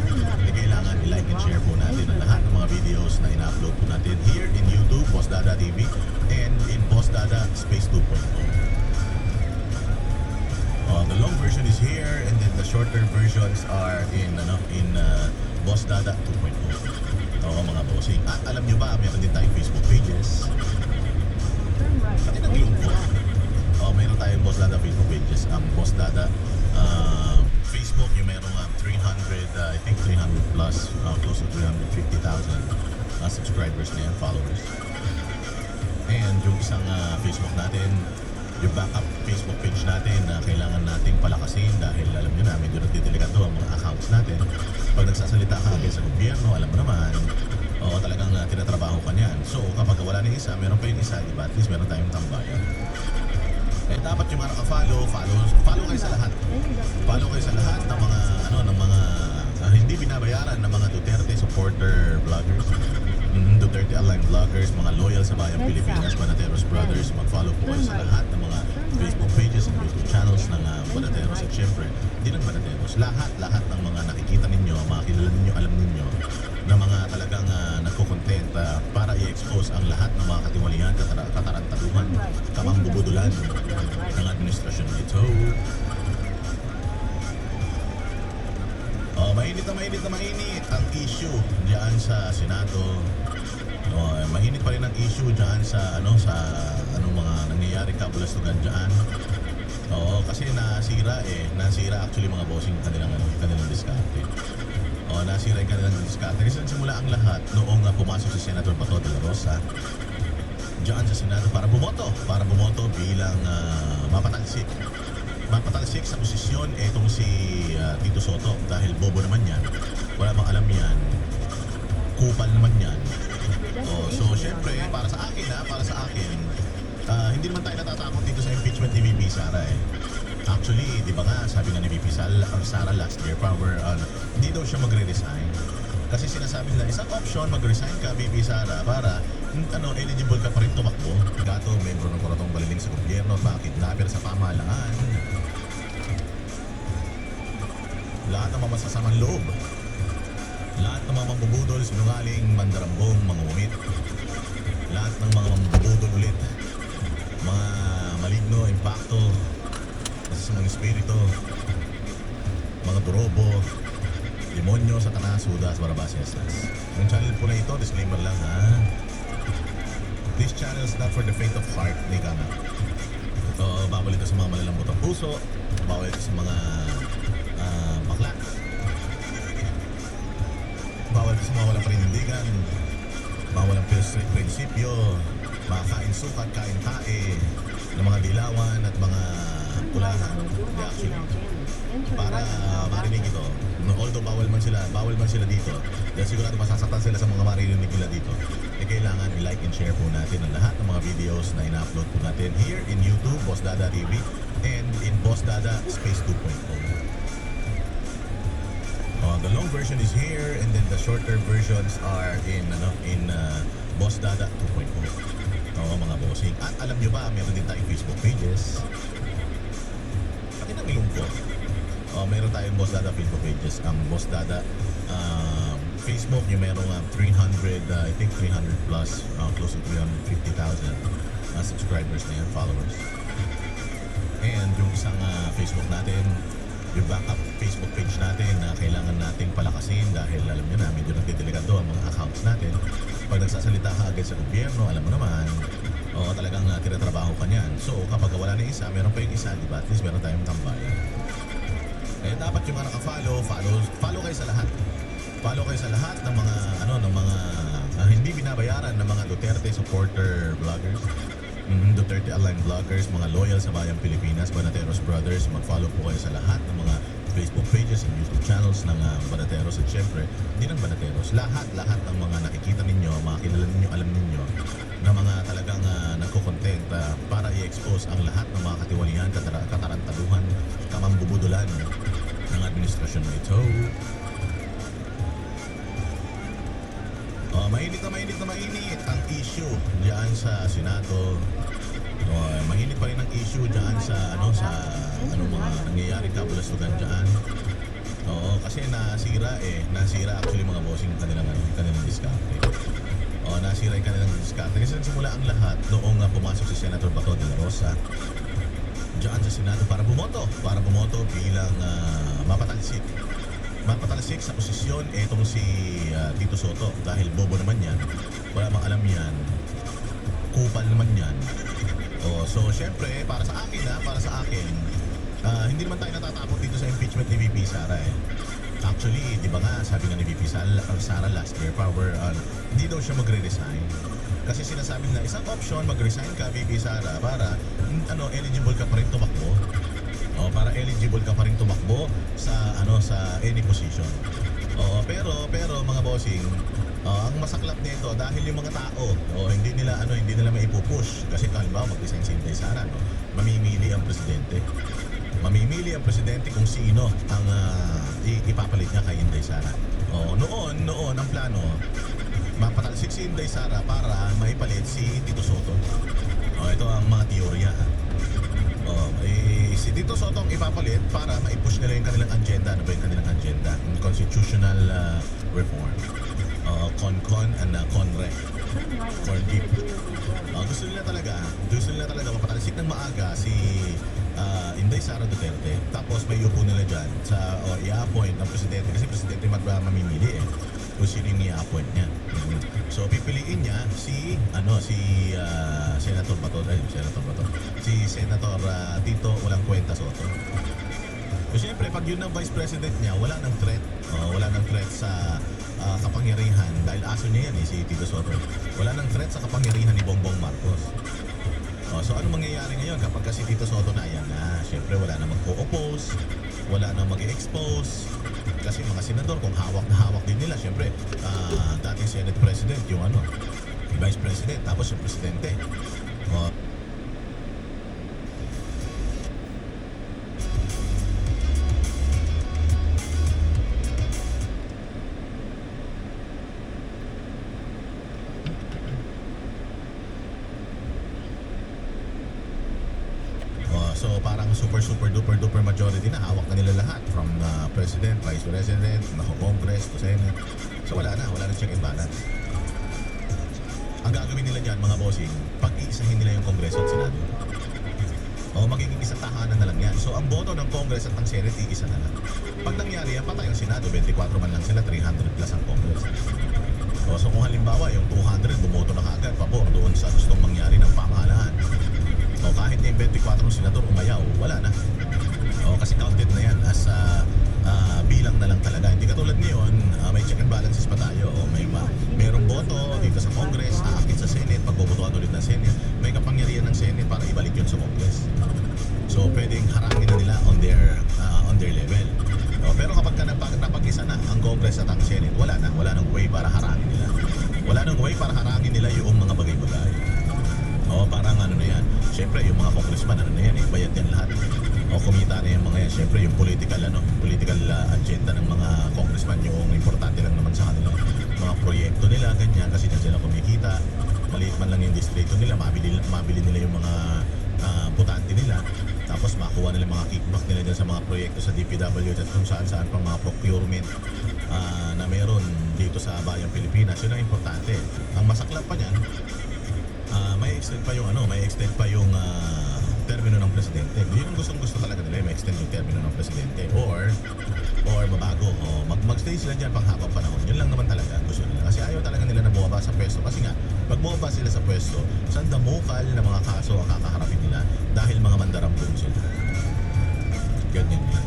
kailangan i-like and share po natin ang lahat ng mga videos na ina-upload po natin here in YouTube, Boss Dada TV, and in Boss Dada Space 2.0. The long version is here, and then the shorter versions are in Boss Dada 2.0. Oo mga bossing. At alam nyo ba, meron din tayong Facebook pages. Turn right. Pati nag-loop po. Meron tayong Boss Dada Facebook pages. Ang Boss Dada Facebook, yung merong 300 plus, close to 350,000 subscribers na yan, followers. And yung isang Facebook natin, yung backup Facebook page natin na kailangan nating palakasin dahil alam nyo na, medyo nagdidelikado ang mga accounts natin. Pag nagsasalita ka agad sa gobyerno, alam mo naman, talagang tinatrabaho ka niyan. So kapag wala na isa, meron pa yung isa, diba? At least meron tayong tambayan. Dapat yung mga naka-follow kayo sa lahat. Follow kayo sa lahat ng mga hindi binabayaran ng mga Duterte supporter vloggers. Duterte aligned vloggers, mga loyal sa Bayang Pilipinas, Banateros Brothers. Mag-follow po kayo sa lahat ng mga Facebook pages and YouTube channels ng Banateros. At syempre, hindi lang Banateros, lahat ng mga nakikita ninyo, mga kilala ninyo, alam ninyo, na mga talagang nagko-content para i-expose ang lahat ng mga katiwalian, katarantaduhan, kamangbubudulan ng administrasyon nito. Mainit na mainit ang issue diyan sa Senado. Mainit pa rin ang issue diyan sa mga nangyayari kabulastugan diyan. Kasi nasira actually mga bossing kanilang diskarte. Nasira yung kanilang diskarte. Kasi simula ang lahat noong pumasok si Senator Bato de la Rosa diyan sa Senado para bumoto bilang mapatalsik sa posisyon itong si Tito Soto dahil bobo naman yan, wala bang alam yan, kupal naman yan. So syempre para sa akin hindi naman tayo natatakot dito sa impeachment ni VP Sara eh. Actually, di ba nga sabi nga ni VP Sara last year, hindi daw siya magre-resign kasi sinasabi nila isang option, mag-resign ka VP Sara para eligible ka pa rin tumakbo. Gato, membro ng koratong baliling sa gobyerno, bakit kidnapper sa pamahalaan, lahat ng mga masasamang loob, lahat ng mga mambubudol, sinungaling, mandarambong, mangumit, lahat ng mga multo, masasamang espiritu, mga durobo, demonyo, satanas, judas, barabas, estas. Yung channel po na ito, disclaimer lang ha. This channel is not for the faint of heart, ni Kama. Bawal ito sa mga malalambot ang puso, bawal ito sa mga bakla, bawal ito sa mga walang panindigan, bawal ang prinsipyo, mga kain sukat, kain tae, ng mga dilawan at mga Turn right pulahan. on Abdul Hindi, actually, Hassan Al Jannah. Then turn para right on marinig ito. No, although bawal man sila dito, dahil sigurado masasaktan sila sa mga maririnig nila dito, kailangan i-like and share po natin ang lahat ng mga videos na ina-upload po natin here in YouTube, Boss Dada TV, and in Boss Dada Space 2.0. The long version is here, and then the shorter versions are in Boss Dada 2.0. Mga bossing. At alam nyo ba, meron din tayong Facebook pages. Pati nang ilungkot. Meron tayong Boss Dada Facebook pages. Ang Boss Dada Facebook, yung merong 300, I think 300 plus, close to 350,000 subscribers na yan, followers. And yung isang Facebook natin, yung backup Facebook page natin na kailangan nating palakasin dahil alam nyo na, medyo nagdedelikado ang mga accounts natin. Pag nagsasalita ka agad sa gobyerno, alam mo naman, talagang tinatrabaho ka niyan. So, kapag wala na isa, meron pa yung isa, di ba? At least meron tayong tambayan. Kaya dapat yung mga follow kayo sa lahat. Follow kayo sa lahat ng mga hindi binabayaran ng mga Duterte supporter vloggers, Duterte aligned vloggers, mga loyal sa Bayang Pilipinas, Banateros Brothers. Mag-follow po kayo sa lahat ng mga Facebook pages and YouTube channels ng Banateros at syempre, hindi ng Banateros. Lahat ng mga nakikita ninyo, mga kilala ninyo, alam ninyo, na mga talagang nagko-content para i-expose ang lahat ng mga katiwalian, katarantaduhan, kamambubudulan ng administrasyon na ito. Mainit ang issue diyan sa Senado. Mainit pa rin ang issue diyan sa mga nangyayaring kabulastugan diyan. Kasi nasira actually mga bossing kanilang diskarte. Nasira yung kanilang diskarte. Kasi nagsimula ang lahat noong pumasok si Senator Bato de la Rosa diyan sa Senado para bumoto bilang mapatalsik sa posisyon etong si Tito Soto dahil bobo naman yan, wala mang alam yan, kupal naman yan. So syempre para sa akin hindi naman tayo natatakot dito sa impeachment ni VP Sara Actually, di ba nga sabi nga ni VP Sara last year, hindi daw siya magre-resign kasi sinasabi na isang option, mag-resign ka VP Sara para eligible ka pa rin tumakbo. Para eligible ka pa rin tumakbo sa any position. Pero mga bossing, ang masaklap nito dahil yung mga tao, hindi nila maipupush kasi halimbawa mag-resign si Inday Sara, mamimili ang presidente kung sino ang ipapalit niya kay Inday Sara. Noon ang plano, mapatalsik si Inday Sara para maipalit si Tito Soto. Ito ang mga teorya. Si Tito Soto ang ipapalit para maipush nila yung kanilang agenda. Ano ba yung kanilang agenda? Constitutional reform. Con and Conrec. Turn right on Corndeep. Abdulaziz Road. Gusto nila talaga mapatalsik ng maaga si Inday Sara Duterte. Tapos may upo nila dyan i-appoint ng presidente kasi presidente mamimili kung sino yung i-appoint niya. So pipiliin niya si Senator Bato, si Senator Tito walang kwenta Soto. So siyempre pag yun ang vice president niya, wala nang threat sa kapangyarihan dahil aso niya yan si Tito Soto. Wala nang threat sa kapangyarihan ni Bongbong Marcos. So ano mangyayari ngayon kapag kasi Tito Soto na yan siyempre wala na mag-o-oppose, wala na mag-expose kasi mga senador kung hawak na hawak din nila siyempre dating Senate President yung Vice President tapos yung Presidente. So parang super duper majority na hawak na nila lahat from President, Vice President, Congress to Senate. So wala na check and balance. Ang gagawin nila dyan mga bossing, pag-iisahin nila yung Kongreso at Senado. O magiging isang tahanan na lang yan. So ang boto ng Congress at ng Senate, iisa na lang. Pag nangyari yan, patay ang Senado, 24 man lang sila, 300 plus ang Congress. So kung halimbawa, yung 200 bumoto na kaagad, pabor doon sa gustong mangyari ng pamahalaan. O kahit yung 24 senador umayaw, wala na. O kasi counted na yan as bilang na lang talaga. Hindi katulad ngayon, may check and balances pa tayo. O mayroong boto dito sa Congress, aakit sa Senate, pagbobotohan ulit ng Senate. May kapangyarihan ng Senate para ibalik yun sa Congress. So pwedeng harangin na nila on their level. O, pero kapag napag-isa na ang Congress at ang Senate, wala nang way para harangin nila. Wala nang way para harangin nila yung mga bagay-bagay. O parang ano na yan. Siyempre yung mga congressman ano na yan, bayad yan lahat. O kumita na yung mga yan. Siyempre yung political agenda ng mga congressman yung importante lang naman sa kanila. Mga proyekto nila, ganyan, kasi dyan sila kumikita. Maliit man lang yung distrito nila, mabili nila yung mga butante nila. Tapos makuha nila mga kickback nila dyan sa mga proyekto sa DPW at kung saan-saan pang mga procurement na meron dito sa Bayang Pilipinas. Yun ang importante. Ang masaklap pa niyan, may extend pa yung termino ng presidente. Yun ang gusto talaga nila, may extend yung termino ng presidente or mabago o magstay sila dyan pang habang panahon. Yun lang naman talaga ang gusto nila. Kasi ayaw talaga nila na bumaba sa pwesto. Kasi nga, pag bumaba sila sa pwesto, sandamukal na mga kaso ang kakaharapin nila dahil mga mandarambong sila. Ganyan yan.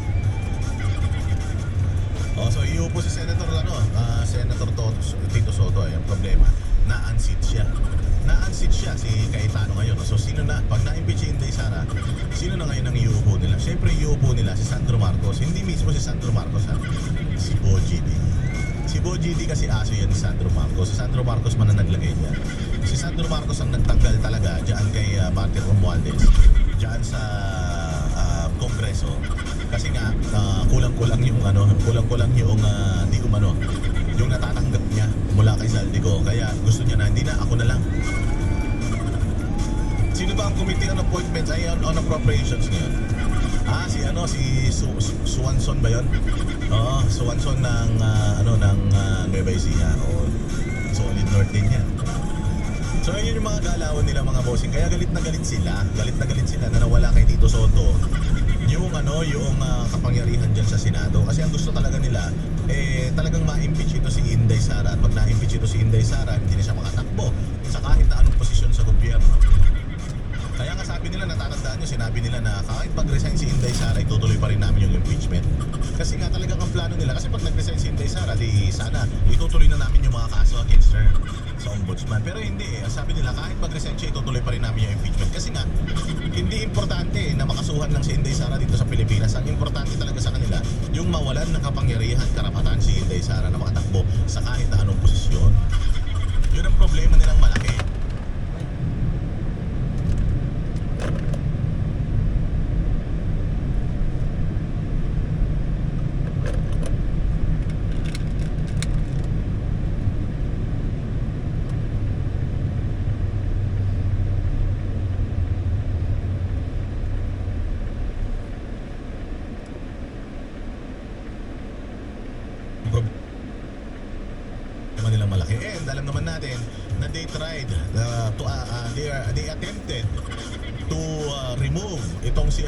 So iupo si Senator Tito Soto ay ang problema. Na-unseat siya si Cayetano ngayon. So sino na, pag na-impeach si Inday Sara, sino na ngayon ang iuupo nila? Siyempre iuupo nila si Sandro Marcos. Hindi mismo si Sandro Marcos si Bo GD. Si Bo GD kasi aso yan ni Sandro Marcos. Si Sandro Marcos man ang naglagay niya. Si Sandro Marcos ang nagtanggal talaga dyan kay Martin Romualdez dyan sa Kongreso. Kasi nga kulang-kulang yung yung natatanggap niya mula kay Saldico. Kaya gusto niya na hindi na, ako na lang. Sino ba ang Committee on Appointments ay on Appropriations ngayon? Si Swanson ba 'yon? Oo, Swanson ng Nueva Ecija o Solid North din yan. So yun yung mga galawan nila mga bossing. Kaya galit na galit sila na nawala kay Tito Soto yung kapangyarihan dyan sa Senado. Kasi ang gusto talaga nila talagang ma-impeach ito si Inday Sara. At pag na-impeach ito si Inday Sara, hindi na siya makatakbo sa kahit na anong posisyon sa gobyerno. Kaya nga sabi nila, natatandaan nyo, sinabi nila na kahit pag-resign si Inday Sara, itutuloy pa rin namin yung impeachment. Kasi nga talagang ang plano nila, kasi pag nag-resign si Inday Sara, di sana itutuloy na namin yung mga kaso against her sa ombudsman. Pero hindi, sabi nila kahit pag-resign siya, itutuloy pa rin namin yung impeachment. Kasi nga, hindi importante na makasuhan lang si Inday Sara dito sa Pilipinas. Ang importante talaga sa kanila, yung mawalan ng kapangyarihan, karapatan si Inday Sara na makatakbo sa kahit na anong posisyon. Yun ang problema nilang malaki. Nilang malaki. And alam naman natin na they tried they attempted to remove itong si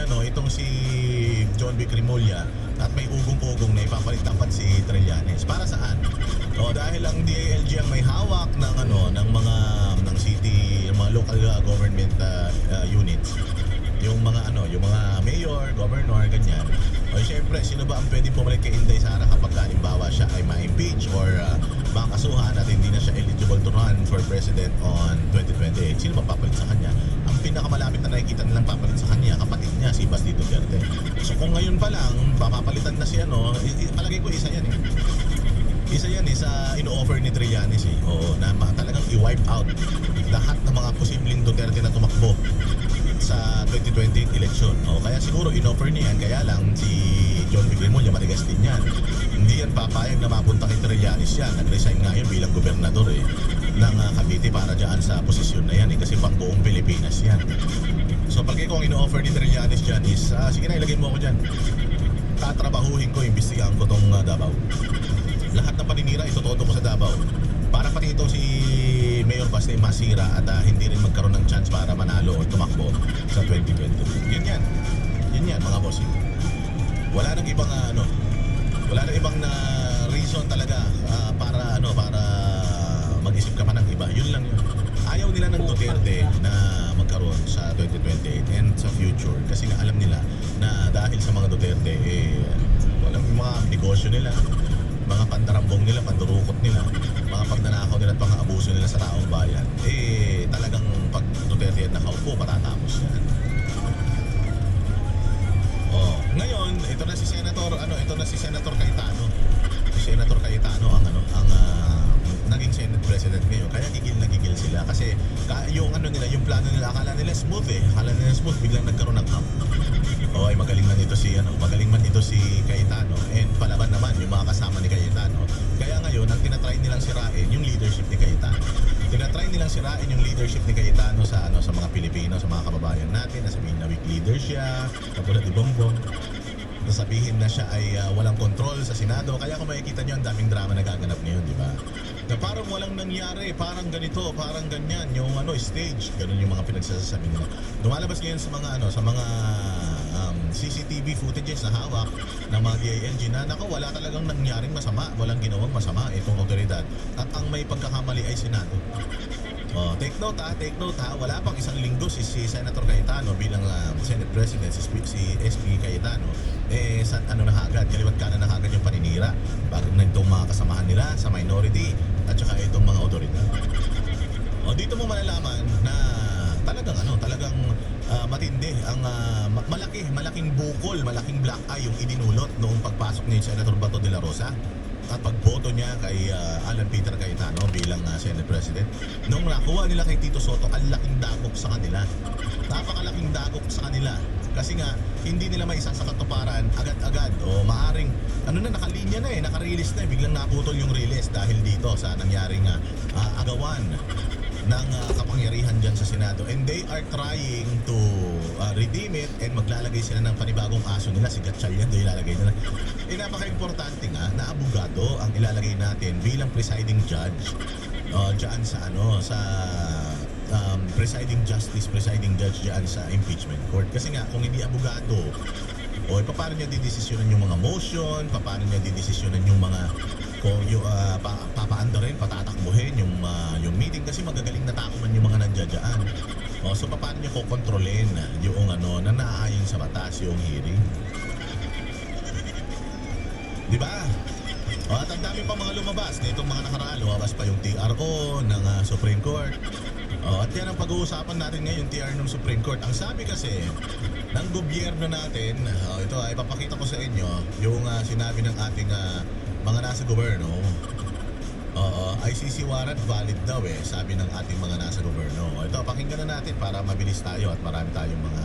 John B. Crimolia at may ugong-ugong na ipapalit dapat si Trillanes. Para saan? Dahil ang DILG ang may hawak ng city, yung mga local government units. Yung mga mayor, governor, ganyan. Siyempre, sino ba ang pwedeng pumalit kay Inday Sara kapag halimbawa siya ay ma-impeach or makasuhan at hindi na siya eligible to run for president on 2028? Sino ba papalit sa kanya? Ang pinakamalapit na nakikita nilang papalit sa kanya, kapatid niya, si Basti Duterte. So kung ngayon pa lang, papapalitan na siya, palagay ko isa yan Isa yan sa ino-offer ni Trillanes na talagang i-wipe out lahat ng mga posibleng Duterte na tumakbo sa 2028 election. Kaya siguro in-offer niya yan, kaya lang si John B. Crimolia matigas din yan. Hindi yan papayag na mapunta kay Trillanes yan. Nag-resign nga yun bilang gobernador ng Cavite para dyan sa posisyon na yan kasi pang buong Pilipinas yan. So pag ikaw ang in-offer ni Trillanes dyan is, sige na ilagay mo ako dyan. Tatrabahuhin ko, imbestigahan ko tong Davao. Lahat ng paninira itutodo ko sa Davao. Para pati itong si Mayor Baste masira at hindi rin magkaroon ng chance para manalo o tumakbo sa 2022. Yun yan mga bossing. Wala nang ibang reason talaga para mag-isip ka pa ng iba. Yun lang yun. Ayaw nila ng Duterte na magkaroon sa 2028 and sa future kasi nga alam nila na dahil sa mga Duterte walang mga negosyo nila, mga pandarambong nila, pandurukot nila, mga pagnanakaw nila at pang-aabuso nila sa taong bayan, talagang pag Duterte at nakaupo, patatapos yan. Ngayon, ito na si Senator Cayetano. Si Senator Cayetano ang naging Senate President ngayon. Kaya gigil na gigil sila kasi yung plano nila, akala nila smooth, biglang nagkaroon ng hump. Magaling man ito si Cayetano and palaban naman yung mga kasama ni Cayetano. Kaya ngayon, ang tinatry nilang sirain yung leadership ni Cayetano. Tinatry nilang sirain yung leadership ni Cayetano sa mga Pilipino, sa mga kababayan natin, nasabihin na weak leader siya, katulad ni Bongbong. Nasabihin na siya ay walang control sa Senado. Kaya kung makikita nyo, ang daming drama nagaganap ngayon, di ba? Na parang walang nangyari, parang ganito, parang ganyan, yung stage, ganun yung mga pinagsasabi nila. Lumalabas ngayon sa mga CCTV footages na hawak ng mga DILG na wala talagang nangyaring masama, walang ginawang masama itong otoridad. At ang may pagkakamali ay Senado. Take note ha, wala pang isang linggo si Senator Cayetano bilang Senate President, si SP Cayetano, kaliwat kanan na hagad yung paninira bago na itong mga kasamahan nila sa minority at saka itong mga otoridad. Dito mo malalaman na talagang matindi ang malaking bukol, malaking black eye yung idinulot noong pagpasok ni Senator Bato de la Rosa at pagboto niya kay Alan Peter Cayetano bilang Senate President. Nung nakuha nila kay Tito Soto, ang laking dagok sa kanila. Napakalaking dagok sa kanila. Kasi nga, hindi nila maisa sa katuparan agad-agad o maaring, nakalinya na nakarelease na biglang naputol yung release dahil dito sa nangyaring agawan ng kapangyarihan dyan sa Senado. And they are trying to redeem it and maglalagay sila ng panibagong aso nila, si Gatchalian doon ilalagay nila. Napaka-importante nga na abogado ang ilalagay natin bilang presiding judge dyan sa presiding judge dyan sa impeachment court. Kasi nga, kung hindi abogado, paano niya didesisyonan yung mga motion, paano niya didesisyonan yung mga papaando rin, patatakbuhin yung meeting kasi magagaling na tao man yung mga nandiyadyaan. So paano niya kokontrolin yung na naaayon sa batas yung hearing? Di ba? At ang dami pa mga lumabas nitong mga nakaraan. Lumabas pa yung TRO ng Supreme Court. At yan ang pag-uusapan natin ngayon, TR ng Supreme Court. Ang sabi kasi ng gobyerno natin, ito ay ipapakita ko sa inyo yung sinabi ng ating mga nasa gobyerno. ICC warrant valid daw sabi ng ating mga nasa gobyerno. Ito, pakinggan na natin para mabilis tayo at marami tayong mga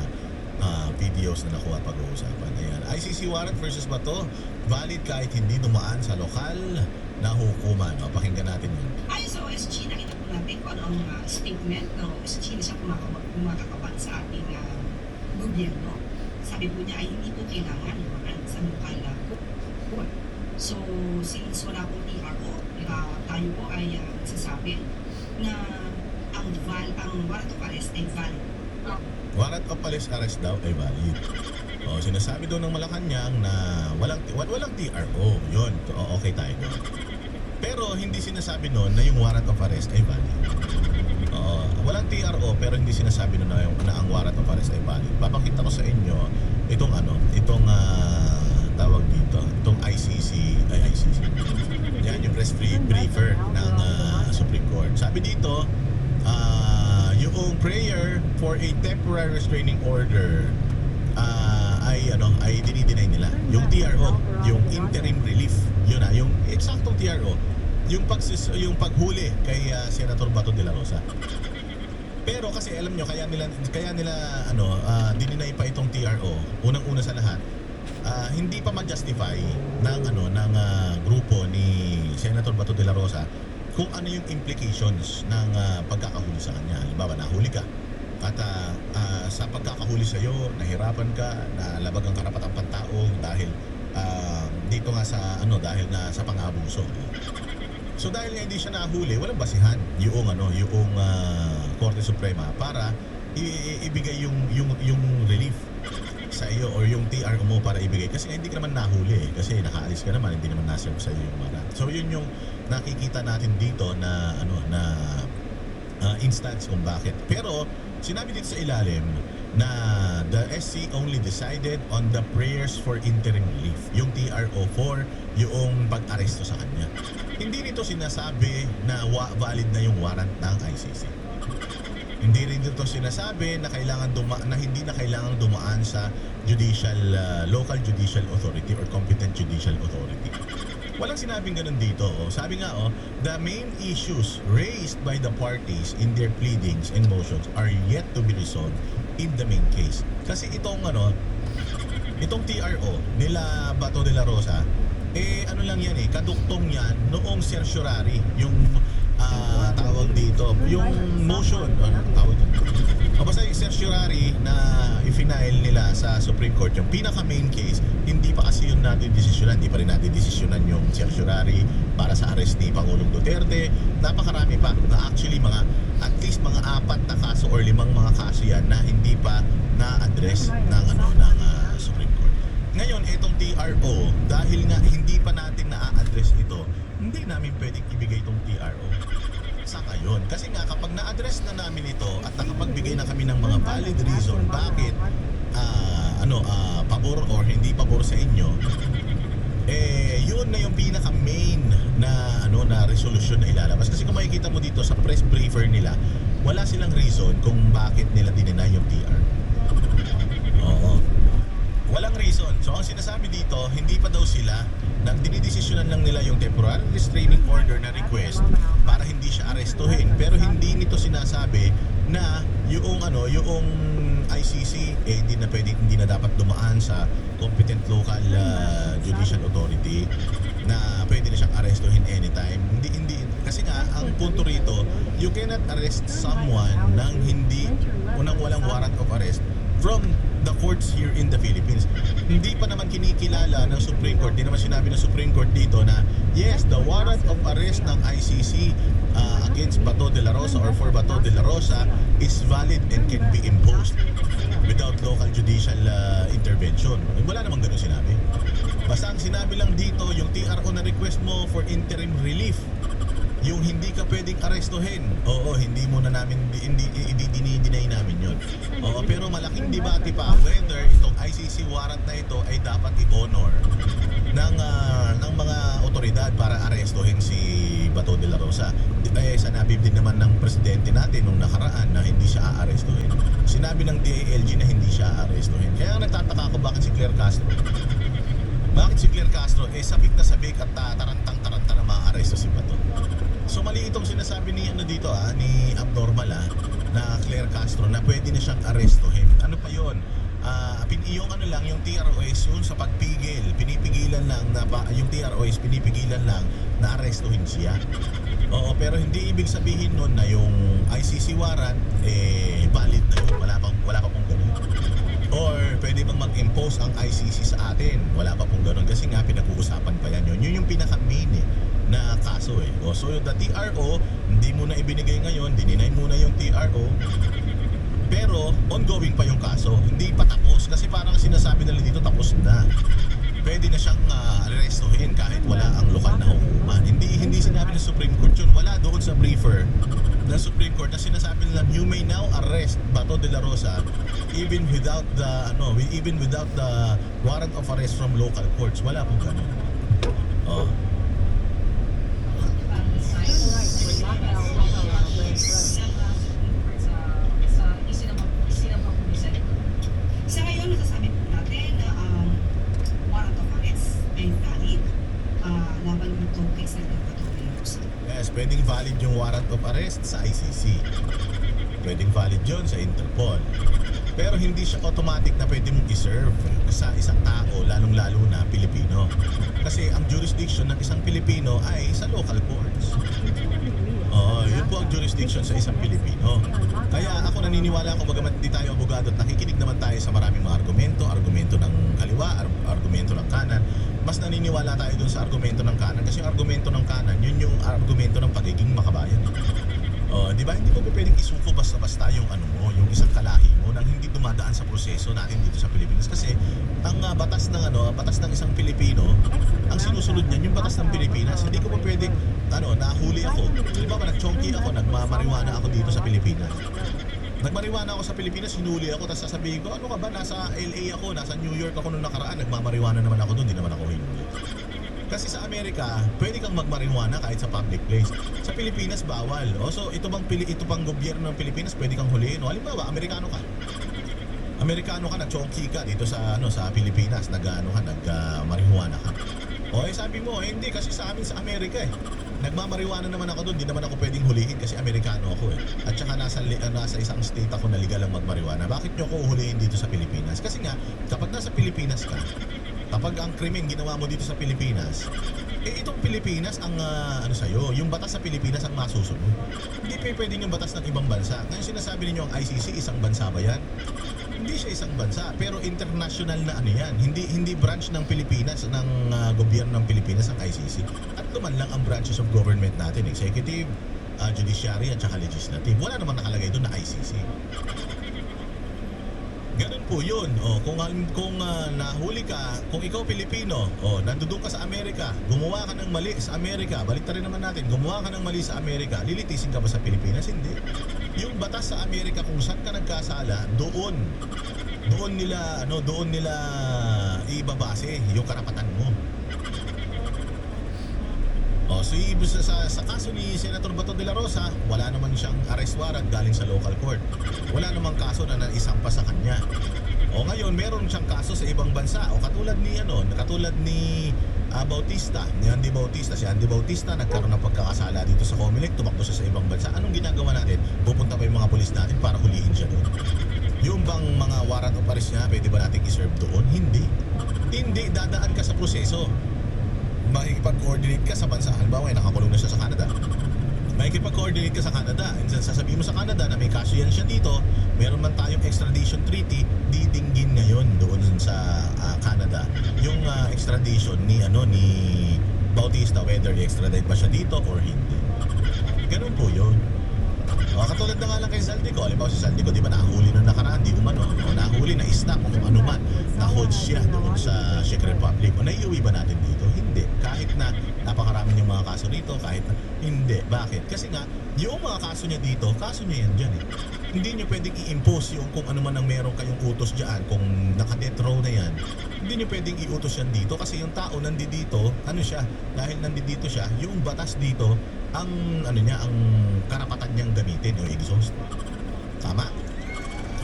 videos na nakuha pag-uusapan. Ayan. ICC warrant versus Bato, valid kahit hindi dumaan sa lokal na hukuman. Pakinggan natin yun. Ayon sa OSG, nakita po natin kung ano ang statement ng OSG na siya kumakakaban sa ating gobyerno. Sabi po niya ay hindi po kailangan dumaan sa lokal na court. So, since wala pong TRO, tayo po ay nagsasabi na ang warrant of arrest ay valid. Warrant of arrest daw ay valid. Sinasabi doon ng Malacanang na walang TRO. Yun, okay tayo doon. Pero hindi sinasabi noon na yung warrant of arrest ay valid. Walang TRO pero hindi sinasabi noon na ang warrant of arrest ay valid. Papakita ko sa inyo itong tawag dito, itong ICC. Yan yung press briefer ng Supreme Court. Sabi dito, yung prayer for a temporary restraining order ay dinideny nila. Yung TRO, yung interim relief, yun yung eksaktong TRO, yung paghuli kay Senator Bato de la Rosa. Pero kasi alam nyo, kaya nila dininay pa itong TRO, unang-una sa lahat, hindi pa ma-justify ng grupo ni Senator Bato de la Rosa kung ano yung implications ng pagkakahuli sa kanya. Halimbawa, nahuli ka at sa pagkakahuli sa iyo, nahirapan ka, nalabag ang karapatang pantao dahil dito nga sa dahil nga sa pang-abuso. So dahil nga hindi siya nahuli, walang basihan yung Korte Suprema para ibigay yung relief sa iyo or yung TRO mo para ibigay kasi hindi ka naman nahuli kasi nakaalis ka naman, hindi naman naserve sa iyo yung warrant. So yun yung nakikita natin dito na instance kung bakit. Pero sinabi dito sa ilalim na the SC only decided on the prayers for interim relief, yung TRO for yung pag-aresto sa kanya. Hindi nito sinasabi na valid na yung warrant ng ICC. Hindi rin dito sinasabi na hindi na kailangan dumaan sa local judicial authority or competent judicial authority. Walang sinabing ganun dito. Sabi nga, the main issues raised by the parties in their pleadings and motions are yet to be resolved in the main case. Kasi itong TRO nila Bato de la Rosa, ano lang yan kaduktong yan noong certiorari, yung tawag dito, yung motion, tawag dito. Basta yung certiorari na i-final nila sa Supreme Court, yung pinaka main case, hindi pa kasi yun natin desisyonan, hindi pa rin natin desisyonan yung certiorari para sa arrest ni Pangulong Duterte. Napakarami pa, na actually at least mga 4 na kaso or 5 mga kaso yan na hindi pa na-address ng Supreme Court. Ngayon, itong TRO, dahil nga hindi pa natin na-address ito, hindi namin pwedeng ibigay itong TRO. Saka yun. Kasi nga kapag na-address na namin ito at nakapagbigay na kami ng mga valid reason bakit pabor or hindi pabor sa inyo, yun na yung pinaka main na resolution na ilalabas. Kasi kung makikita mo dito sa press briefer nila, wala silang reason kung bakit nila dineny yung TR. Oo. Walang reason. So ang sinasabi dito, hindi pa daw sila dinidesisyonan lang nila yung temporary restraining order na request para hindi siya arestuhin. Pero hindi nito sinasabi na yung ICC hindi na dapat dumaan sa competent local judicial authority na pwede na siyang arestuhin anytime. Hindi kasi nga ang punto rito, you cannot arrest someone unang walang warrant of arrest from the courts here in the Philippines. Hindi pa naman kinikilala ng Supreme Court, hindi naman sinabi ng Supreme Court dito na yes, the warrant of arrest ng ICC against Bato de la Rosa or for Bato de la Rosa is valid and can be imposed without local judicial intervention. Wala namang ganun sinabi. Basta ang sinabi lang dito, yung TRO na request mo for interim relief, yung hindi ka pwedeng arestuhin. Oo, hindi dinideny namin yun. Oo, pero malaking debate pa whether itong ICC warrant na ito ay dapat i-honor ng mga otoridad para arestuhin si Bato de la Rosa. Sanabi din naman ng presidente natin nung nakaraan na hindi siya aarestuhin. Sinabi ng DILG na hindi siya aarestuhin. Kaya nagtataka ako bakit si Claire Castro. Bakit si Claire Castro sabik na sabik at tarantang-taranta na maaresto si Bato. So mali itong sinasabi ni Abnormal na Claire Castro na pwede na siyang arestuhin. Ano pa yun? Yung TROs yun sa pagpigil, pinipigilan lang yung TROs pinipigilan lang na arestuhin siya. Oo, pero hindi ibig sabihin nun na yung ICC warrant valid na yun. Wala pa pong ganun. Or pwede bang mag-impose ang ICC sa atin? Wala pa pong ganun kasi nga pinag-uusapan pa yan yun. Yun yung pinaka-main na kaso So yung TRO, hindi mo na ibinigay ngayon, dininayin muna yung TRO. Pero ongoing pa yung kaso, hindi pa tapos kasi parang sinasabi nila dito tapos na. Pwede na siyang arestuhin kahit wala ang lokal na hukuman. Hindi sinabi ng Supreme Court yun. Wala doon sa briefer ng Supreme Court na sinasabi nila you may now arrest Bato de la Rosa even without the warrant of arrest from local courts. Wala pong ganun. Sa ngayon, masasabi po natin na warrant of arrest ay valid laban dito kay Senator Bato de la Rosa. Yes, pwedeng valid yung warrant of arrest sa ICC. Pwedeng valid yun sa Interpol. Pero hindi siya automatic na pwede mong i-serve sa isang tao, lalong-lalo na Pilipino. Kasi ang jurisdiction ng isang Pilipino ay sa local courts. Yun po ang jurisdiction sa isang Pilipino. Kaya ako naniniwala ako bagamat hindi tayo abogado at nakikinig naman tayo sa maraming mga argumento ng kaliwa, argumento ng kanan, mas naniniwala tayo dun sa argumento ng kanan kasi yung argumento ng kanan, yun yung argumento ng pagiging makabayan. Di ba? Hindi mo pwedeng isuko basta-basta yung ano mo, yung isang kalahi mo nang hindi dumadaan sa proseso natin dito sa Pilipinas kasi ang batas ng isang Pilipino, ang sinusunod niyan yung batas ng Pilipinas. Hindi ko pa pwedeng nahuli ako. Halimbawa, nag-chonky ako, nagmamariwana ako dito sa Pilipinas. Nagmariwana ako sa Pilipinas, hinuli ako, tapos sasabihin ko, ano ka ba, nasa LA ako, nasa New York ako nung nakaraan, nagmamariwana naman ako doon, hindi naman ako hinuli. Kasi sa Amerika, pwede kang magmariwana kahit sa public place. Sa Pilipinas, bawal. So, ito bang gobyerno ng Pilipinas, pwede kang huliin. Halimbawa, Amerikano ka, nag-chonky ka dito sa Pilipinas, nagmarihuana ka. Sabi mo, hindi kasi sa amin sa Amerika nagmamariwana naman ako doon, di naman ako pwedeng hulihin kasi Amerikano ako At saka nasa isang state ako na legal ang magmariwana. Bakit nyo ako hulihin dito sa Pilipinas? Kasi nga, kapag nasa Pilipinas ka, kapag ang krimen ginawa mo dito sa Pilipinas, itong Pilipinas ang sa'yo, yung batas sa Pilipinas ang masusunod. Hindi pwedeng yung batas ng ibang bansa. Ngayon sinasabi ninyo ang ICC, isang bansa ba yan? Hindi siya isang bansa, pero international na yan. Hindi branch ng Pilipinas, ng gobyerno ng Pilipinas ang ICC. At man lang ang branches of government natin, executive, judiciary, at saka legislative. Wala namang nakalagay doon na ICC. Ganun po yun. Kung nahuli ka, kung ikaw Pilipino, nandoon ka sa Amerika, gumawa ka ng mali sa Amerika, baliktarin naman natin, gumawa ka ng mali sa Amerika, lilitisin ka ba sa Pilipinas? Hindi. Yung batas sa Amerika kung saan ka nagkasala, doon nila ibabase yung karapatan mo. Sa kaso ni Senator Bato de la Rosa, wala naman siyang arrest warrant galing sa local court. Wala namang kaso na naisampa sa kanya. Ngayon, meron siyang kaso sa ibang bansa. Katulad ni Bautista, ni Andy Bautista. Si Andy Bautista nagkaroon ng pagkakasala dito sa Comelec, tumakbo siya sa ibang bansa. Anong ginagawa natin? Pupunta pa yung mga pulis natin para hulihin siya doon. Yung bang mga warrant of arrest niya, pwede ba natin i-serve doon? Hindi, dadaan ka sa proseso. Makikipag-coordinate ka sa bansa. Halimbawa, nakakulong na siya sa Canada. Makikipag-coordinate ka sa Canada. And then sasabihin mo sa Canada na may kaso yan siya dito, meron man tayong extradition treaty, didinggin ngayon doon sa Canada yung extradition ni Bautista, whether i-extradite ba siya dito or hindi. Ganun po yun. Katulad na nga lang kay Zaldico. Halimbawa si Zaldico, di ba nahuli nung nakaraan, di umano, nahuli, na-stop kung ano man, na-hold siya doon sa Czech Republic. Naiuwi ba natin dito? Hindi. Kahit na napakarami yung mga kaso dito, kahit na hindi. Bakit? Kasi nga, yung mga kaso niya dito, kaso niya yan dyan Hindi nyo pwedeng i-impose yung kung ano man ang meron kayong utos dyan, kung naka-death row na yan. Hindi nyo pwedeng i-utos yan dito kasi yung tao nandito, dahil nandito siya, yung batas dito, ang karapatan niyang gamitin o exhaust. Tama?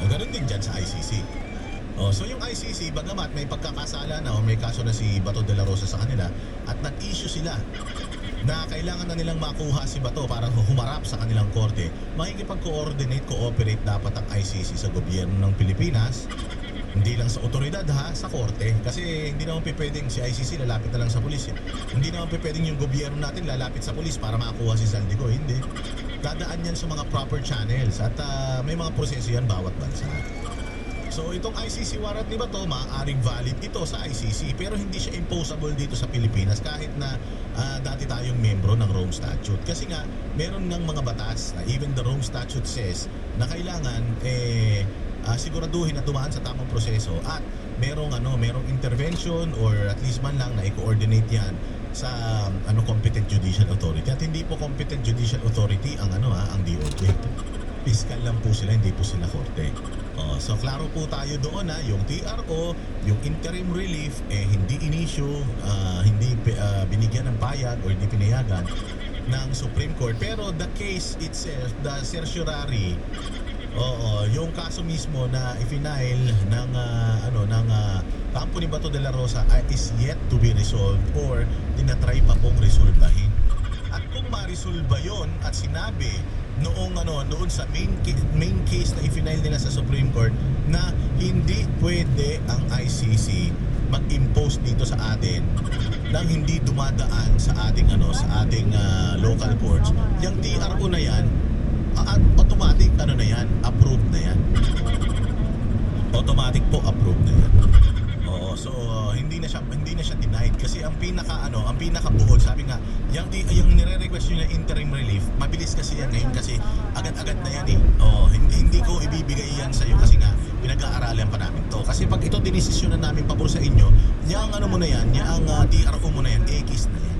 Ganun din dyan sa ICC. So yung ICC, bagamat may pagkakasala na o may kaso na si Bato de la Rosa sa kanila at nag-issue sila na kailangan na nilang makuha si Bato para humarap sa kanilang korte, makikipag-coordinate, cooperate dapat ang ICC sa gobyerno ng Pilipinas. Hindi lang sa otoridad sa korte. Kasi hindi naman pwedeng si ICC lalapit na lang sa pulis Hindi naman pwedeng yung gobyerno natin lalapit sa pulis para makakuha si Zaldico. Hindi. Dadaan yan sa mga proper channels at may mga proseso yan bawat bansa. So itong ICC warrant ni Bato, maaaring valid ito sa ICC pero hindi siya imposable dito sa Pilipinas kahit na dati tayong membro ng Rome Statute. Kasi nga, meron ng mga batas na even the Rome Statute says na kailangan siguraduhin na dumaan sa tamang proseso at merong intervention or at least man lang na i-coordinate yan sa competent judicial authority. At hindi po competent judicial authority ang DOJ. Fiscal lang po sila, hindi po sila korte. So klaro po tayo doon yung TRO, yung interim relief hindi in-issue, hindi binigyan ng payag or hindi pinayagan ng Supreme Court. Pero the case itself, the certiorari, yung kaso mismo na i-file ng kampo ni Bato de la Rosa is yet to be resolved or tinatry pa pong resolbahin. At kung ma-resolve yun at sinabi noon sa main case na i-file nila sa Supreme Court na hindi pwede ang ICC mag-impose dito sa atin nang hindi dumadaan sa ating local courts, yung TRO na yan automatic approved na yan. Automatic po approved na yan. So hindi na siya denied kasi ang pinaka-buod, sabi nga, yung nire-request nyo na interim relief, mabilis kasi yan ngayon kasi agad-agad na yan eh. Hindi ko ibibigay yan sa iyo kasi nga pinag-aaralan pa namin to. Kasi pag ito dinesisyonan namin pabor sa inyo, yung mo na yan, yung TRO mo na yan, X na yan.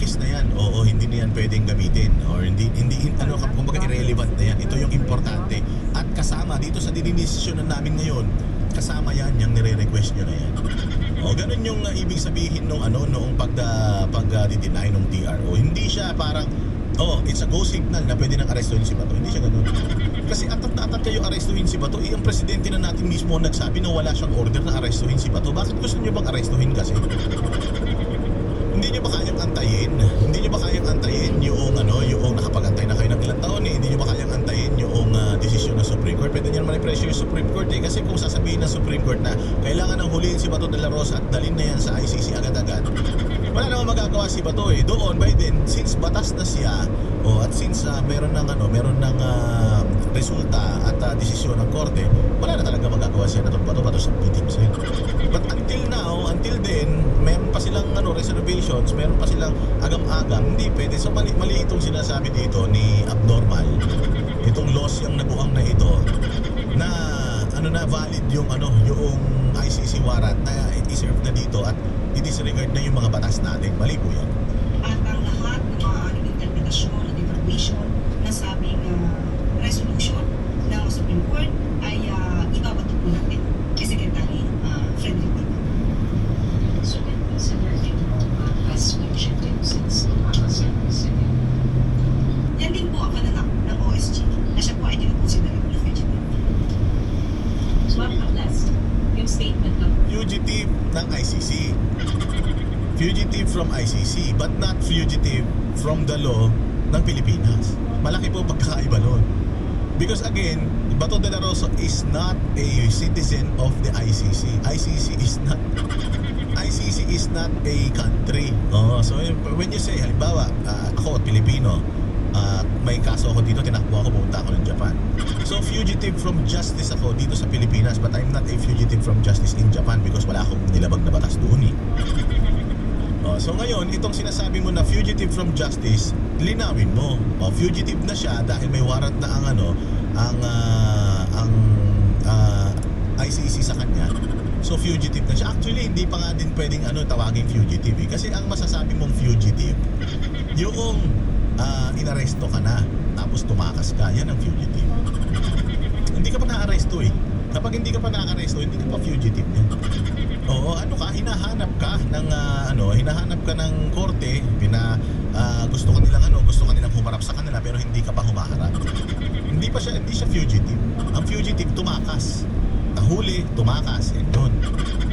X na yan. Oo, hindi na yan pwedeng gamitin or hindi kumbaga irrelevant na yan. Ito yung importante. At kasama dito sa dinesisyonan namin ngayon, kasama yan yung nire-request nyo na yan. Ganun yung ibig sabihin noong pag-deny ng TRO. Hindi siya parang it's a go signal na pwede nang arestuhin si Bato. Hindi siya ganun. Kasi atat na atat kayo arestuhin si Bato. Ang presidente na natin mismo nagsabi na wala siyang order na arestuhin si Bato. Bakit gusto niyo bang arestuhin kasi? Hindi niyo ba kayang antayin? Hindi niyo ba kayang antayin yung nakapag-antay na kayo ng ilang taon eh? Hindi niyo ba kayang antayin yung desisyon ng Supreme Court? Pwede niyo naman i-pressure yung Supreme Court eh. Kasi kung sasabihin ng Supreme Court na kailangan ng huliin si Bato de la Rosa at dalhin na yan sa ICC agad-agad, wala namang magagawa si Bato eh. Doon, by then, since batas na siya, at since meron ng resulta at desisyon ng korte, wala na talaga magagawa siya na itong Bato sa victims eh. But until then, meron pa silang reservations, meron pa silang agam-agam, hindi pwede. So mali itong sinasabi dito ni Abnormal, itong laws yung nabuhang na ito, na valid yung ICC warrant na i-serve na dito at i-disregard na yung mga batas natin. Mali po yan. At ang lahat ng maaaring interpretasyon at information na sabing resolution ng Supreme Court ay ibabato po natin kay Secretary Frederick Bato. So then consider it as fugitive since Yan din po ang pananap ng OSG na siya po ay tinukonsider na fugitive. last yung statement ng Fugitive ng ICC. Fugitive from ICC, but not fugitive from the law ng Pilipinas. Malaki po pagkakaiba nun. Because again, Bato de la Rosa is not a citizen of the ICC. ICC is not a country. So when you say, halimbawa, ako at Pilipino, may kaso ako dito, tinakbo ako, pumunta ako ng Japan. So fugitive from justice ako dito sa Pilipinas, but I'm not a fugitive from justice in Japan because wala akong nilabag na batas doon eh. So ngayon, itong sinasabi mo na fugitive from justice, linawin mo. Fugitive na siya dahil may warrant na ang ICC sa kanya. So fugitive na siya. Actually, hindi pa nga din pwedeng tawaging fugitive eh. Kasi ang masasabi mong fugitive, yung inaresto ka na tapos tumakas ka, yan ang fugitive. Hindi ka pa na-aresto eh. Kapag hindi ka pa na-aresto, hindi ka pa fugitive yan. Hinahanap ka ng korte, gusto ka nilang humarap sa kanila pero hindi ka pa humaharap. Hindi siya fugitive. Ang fugitive tumakas. Nahuli, tumakas.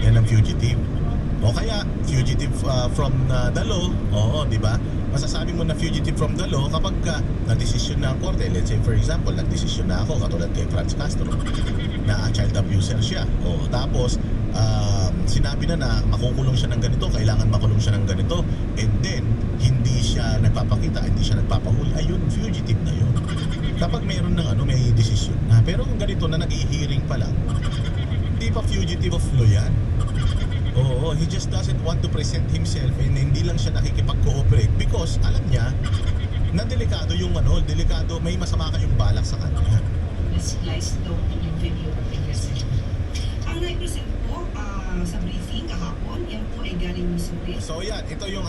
Yan ang fugitive. O kaya fugitive from the law. Di ba? Masasabi mo na fugitive from the law kapag nagdesisyon na ang korte. Let's say for example, nagdesisyon na ako katulad kay Franz Castro na child abuser siya. Tapos sinabi na makukulong siya ng ganito, kailangan makulong siya ng ganito, and then hindi siya nagpapakita, hindi siya nagpapahuli, ayun, fugitive na yun. Kapag mayroon ng may desisyon na, pero kung ganito na nag-i-hearing pa lang, hindi pa fugitive of law yan. He just doesn't want to present himself and hindi lang siya nakikipag-cooperate because alam niya na delikado delikado, may masama kayong balak sa kanya. This lies daw yung video representation. Ang nai-present po sa briefing kahapon, yan po ay galing mismo. So yan, ito yung